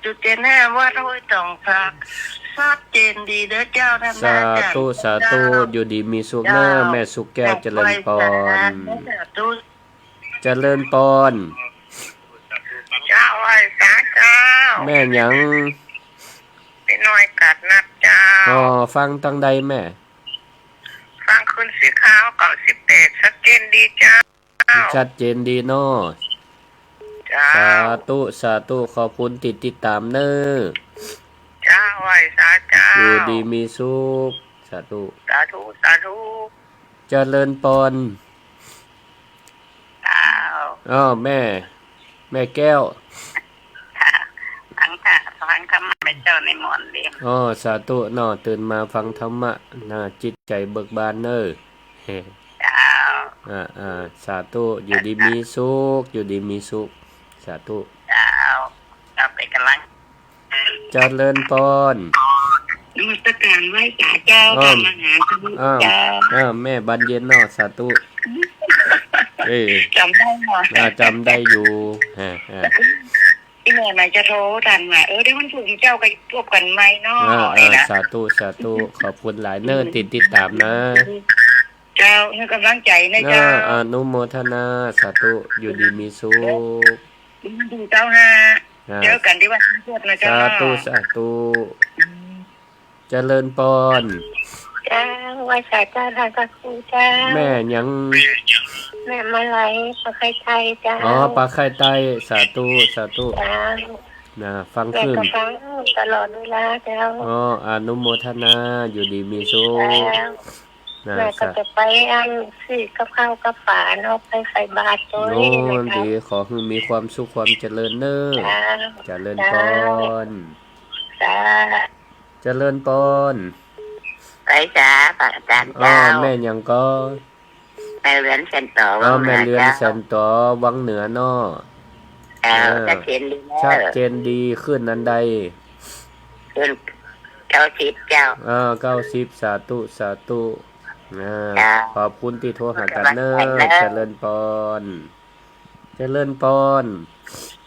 98.75 ว่าถ้อยตองซักชัดเจนดีเด้อเจ้าท่าน สา อาจารย์ ธุสาธุอยู่ดีมีสุขเนอะแม่สุขแก้วเจริญพร สาธุ เจริญพร เจ้าไอ้สาเจ้า แม่หยัง ไปหน่อยกัดนับเจ้า อ๋อฟังตังใดแม่ ฟังขึ้นสีขาว98ชัดเจนดีเจ้า ชัดเจนดีเนาะ เจ้า สาธุขอบคุณติดตามเนอะ เจ้าไอ้สาเจ้า อยู่ดีมีสุขสาธุ สาธุสาธุ เจริญพร เจ้า อ้อแม่แก้ว ฟังคำไม่เจ้าในมนต์เลี้ยง อ๋อสาธุเนาะตื่นมาฟังธรรมะน่าจิตใจเบิกบานเนอะเฮ้ เจ้า สาธุอยู่ดีมีสุขอยู่ดีมีสุขสาธุ เจ้าเราไปกำลัง เจริญพร นมัสการไหว้สาเจ้า อ้อม ทำอาหารทุก อ้าว เจ้า แม่บันเย็นเนาะสาธุเอ้ย จำได้ไหม จำได้อยู่ฮะ อีโมนายจะโทรทันว่าเดี๋ยวมันถูกเจ้าก็พบกันไหมเนาะนี่นะ สาธุขอบคุณหลายเนอร์ติดตามนะ เจ้าให้กำลังใจนะเจ้า อนุโมทนาสาธุอยู่ดีมีสุข ดูเจ้าฮะเจอกันที่วันพุธนะเจ้า สาธุเจริญพร เจ้าไหว้สาเจ้าทางพระครูเจ้า แม่ยัง แม่มาไหลปลาไข่ไทยเจ้า ปลาไข่ไต้สาธุ เจ้า ฟัง แม่ ขึ้น ก็ฟังตลอดเวลาเจ้า อนุโมทนาอยู่ดีมีสุข แม่ก็จะไปซื้อกับข้าวกับฝาเนาะไปใส่บาตรตัว โน่ นี้นะ น ครั ดี บ ขอให้มีความสุขความเจริญเนอ เจ้า เจริญพร จ้า เจริญพร ไปจ้าพระอาจารย์ อ๋อ เจ้า แม่ยังก็ แม่เรือนเซนต่อ แม่เรือนแสนต่อวังเหนือเนอ เจ้าจะเขียนดี ชัดเจนดีขึ้นนั้นใด ขึ้น90เจ้า 90สาธุจ้า ขอบคุณที่โทรหากันเนอ ขอบคุณครับ เจริญพรเจริญพร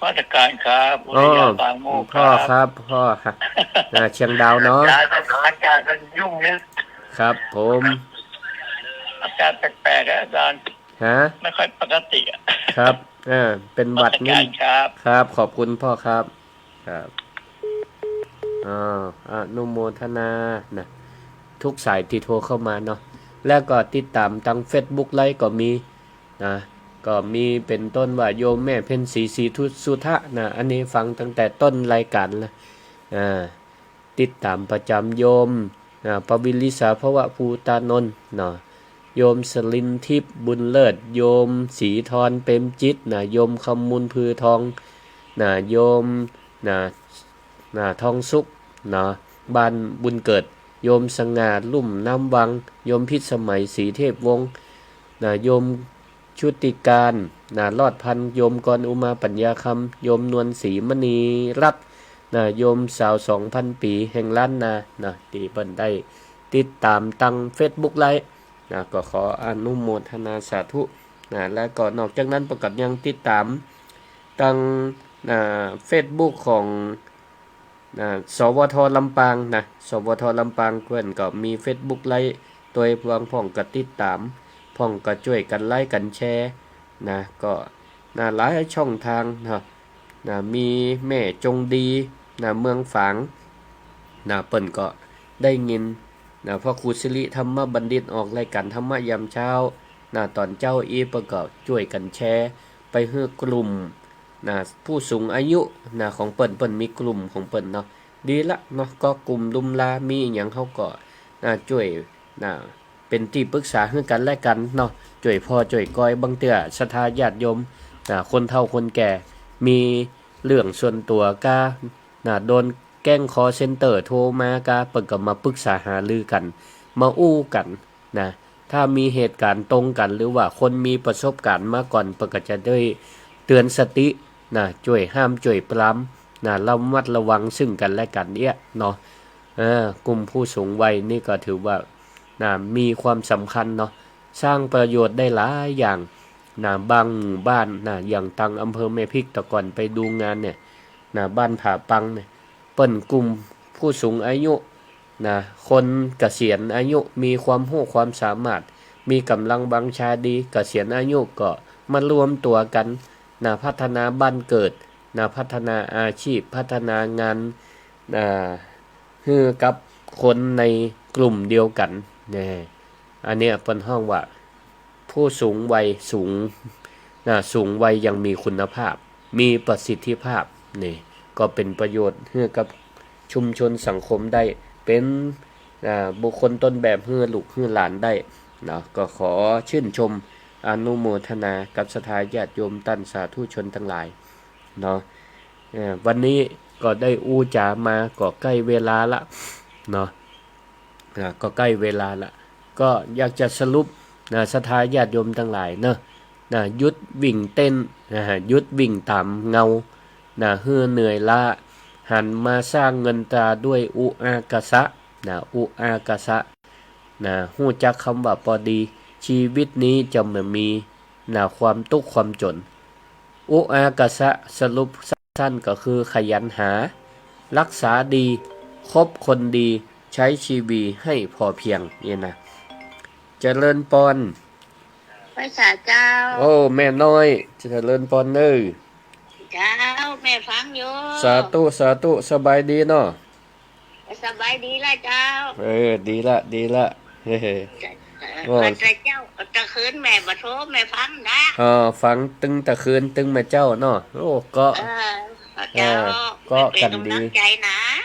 ราชการครับอุทยานบางโมก พ่อครับพ่อเชียงดาวเนาะ อาจารย์มันยุ่งเนี่ย ครับผม อาจารย์แปลกๆนะอาจารย์ ฮะ ไม่ค่อยปกติอะ ครับเป็นหวัด ราช นิ กา ด รครับ ครับขอบคุณพ่อครับครับอนุโมทนานะทุกสายที่โทรเข้ามาเนาะแล้วก็ติดตามทาง Facebook ไลฟ์ก็มีนะก็มีเป็นต้นว่าโยมแม่เพ็ญศรีศรีทุสุทะนะอันนี้ฟังตั้งแต่ต้นรายการละติดตามประจำโยมปวิลิสาภวะภูตานนท์เนาะโยมสลินทิพย์บุญเลิศโยมศรีธรเปรมจิตนะโยมคำมูลพือทองนะโยมทองสุขนะบ้านบุญเกิดโยมสง่าลุ่มน้ำวังโยมพิษสมัยศรีเทพวงศ์นะโยมชุติการรอดพันโยมกรอุมาปัญญาคำโยมนวลศรีมณีรัตน์โยมสาว 2,000 ปีแห่งล้านนาที่เปิ้นได้ติดตามตั้ง Facebook ไลฟ์ก็ขออนุโมทนาสาธุและก็นอกจากนั้นประกอบยังติดตามตั้งFacebook ของสวทลำปางสวทลำปางเพื่อนก็มี Facebook ไลฟ์ตัวพวงพ่องก็ติดตามพ่องก็ช่วยกันไลค์กันแชร์ก็หลายช่องทางมีแม่จงดีเมืองฝางเปิ้นก็ได้ยินพ่อครูสิริธรรมบัณฑิตออกรายการธรรมะยามเช้าตอนเจ้าประกอบช่วยกันแชร์ไปให้กลุ่มผู้สูงอายุของเปิ้นมีกลุ่มของเปิ้นเนาะดีละเนาะก็กลุ่มลุมลามีหยังเฮาก็ช่วย เป็นที่ปรึกษาให้กันและกันเนาะจ่วยพ่อจ่วยก้อยบางเตื้อศรัทธาญาติโยมคนเฒ่าคนแก่มีเรื่องส่วนตัวกาโดนแกล้งคอเซ็นเตอร์โทรมากาเปิ่นก็มาปรึกษาหารือกันมาอู้กันนะถ้ามีเหตุการณ์ตรงกันหรือว่าคนมีประสบการณ์มาก่อนเปิ่นก็จะได้เตือนสติช่วยห้ามช่วยปรามระมัดระวังซึ่งกันและกันเนี่ยเนาะกลุ่มผู้สูงวัยนี่ก็ถือว่ามีความสำคัญเนาะสร้างประโยชน์ได้หลายอย่างบางหมู่บ้านอย่างตังอำเภอแม่พริกแต่ก่อนไปดูงานเนี่ยบ้านผาปังเนี่ยเปิ้นกลุ่มผู้สูงอายุคนเกษียณอายุมีความรู้ความสามารถมีกำลังบังชาดีเกษียณอายุก็มารวมตัวกันพัฒนาบ้านเกิดพัฒนาอาชีพพัฒนางานฮือกับคนในกลุ่มเดียวกันอันนี้เปิ้นห้องว่าผู้สูงวัยสูงวัยยังมีคุณภาพมีประสิทธิภาพนี่ก็เป็นประโยชน์ให้กับชุมชนสังคมได้เป็นบุคคลต้นแบบให้ลูกให้หลานได้ก็ขอชื่นชมอนุโมทนากับศรัทธาญาติโยมท่านสาธุชนทั้งหลายเนาะวันนี้ก็ได้อู้จามาก็ใกล้เวลาละเนาะก็ใกล้เวลาละก็อยากจะสรุปศรัทธาญาติโยมทั้งหลายเนาะหยุดวิ่งเต้นหยุดวิ่งตามเงาเฮือเหนื่อยล้าหันมาสร้างเงินตราด้วยอุอากาสะอุอากาสะฮู้จักคำว่าพอดีชีวิตนี้จะไม่มีความทุกข์ความจนอุอากาสะสรุปสั้นก็คือขยันหารักษาดีคบคนดีใช้ชีวิตให้พอเพียงนี่นะเจริญปอนภาษาเจ้าโอ้แม่น้อยเจริญปอนเด้อเจ้าแม่ฟังอยู่สาธุสาธุสบายดีเนาะสบายดีละเจ้าดีละเฮ้แต่เจ้าตะคืนแม่บ่โทรแม่ฟังนะฟังตึงตะคืนตึงแม่เจ้าเนาะโอ้ก็ก็กันดี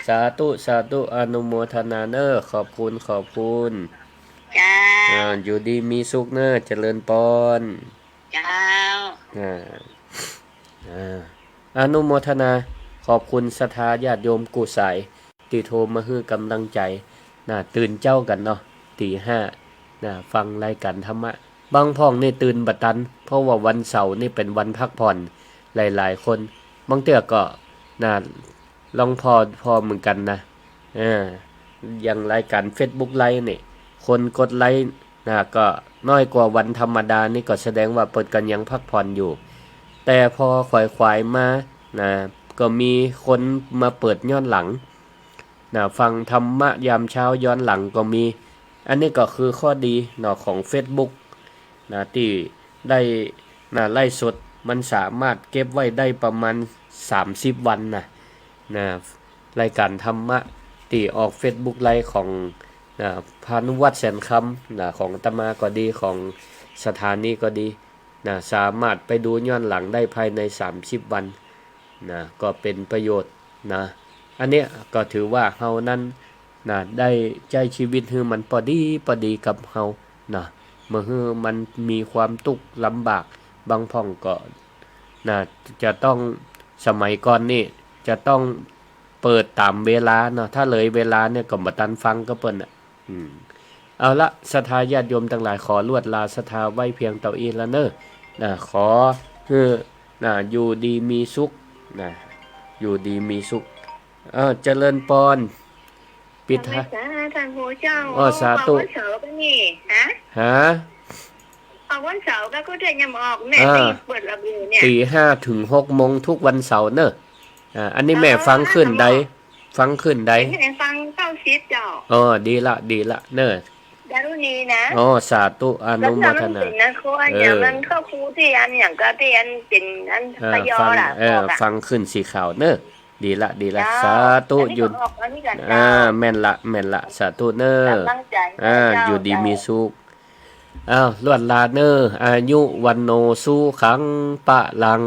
สาธุอนุโมทนาเนอขอบคุณจ้าอยู่ดีมีสุขเนอเจริญปอนเจ้าอนุโมทนาขอบคุณศรัทธาญาติโยมกุศลที่โทรมาให้กำลังใจตื่นเจ้ากันเนาะตี 5ฟังรายการธรรมะบางพ่องนี่ตื่นบัดตันเพราะว่าวันเสาร์นี่เป็นวันพักผ่อนหลายๆคนบางเตื้อก็ลองพอเหมือนกันนะอย่างรายการ Facebook ไลฟ์นี่คนกดไลค์ก็น้อยกว่าวันธรรมดานี่ก็แสดงว่าเปิดกันยังพักผ่อนอยู่แต่พอควายมาก็มีคนมาเปิดย้อนหลังฟังธรรมะยามเช้าย้อนหลังก็มีอันนี้ก็คือข้อดีของ Facebook ที่ได้ไล่สดมันสามารถเก็บไว้ได้ประมาณ30 วันรายการธรรมะที่ออก Facebook ไลฟ์ของพานุวัฒน์แสนคำของอาตมาก็ดีของสถานีก็ดีสามารถไปดูย้อนหลังได้ภายใน30 วันก็เป็นประโยชน์อันนี้ก็ถือว่าเฮานั้นได้ใจชีวิตคือมันพอดีกับเฮาเมื่อมันมีความทุกข์ลำบากบางพ่องก็จะต้องสมัยก่อนนี่จะต้องเปิดตามเวลาถ้าเลยเวลาเนี่ยก็บ่ทันฟังก็เปิ้นเอาละศรัทธาญาติโยมทั้งหลายขอลวดลาศรัทธาไว้เพียงเท่านี้ละเด้อขอคืออยู่ดีมีสุขอยู่ดีมีสุขเจริญปอนปิดท้ายท่านผู้เจ้าสาธุวันเสาร์ก็นี่ฮะวันเสาร์ก็ได้ยามออกแม่ตีเปิดระเบียงเนี่ยตี 5 ถึง 6 โมงทุกวันเสาร์เนอะอันนี้แม่ฟังขึ้นใดฟัง90เจ้าดีละเนอะดารุณีนะ สาธุอนุโมทนานะเขาอย่างนั้นเข้าครูที่อันอย่างก็ที่อันเป็นอันพยอล่ะฟังขึ้นสีขาวเนอะดีละสาธุหยุดแม่นละสาธุเนออยู่ดีมีสุขลวดลาเนออายุวันโนสุขังปะลัง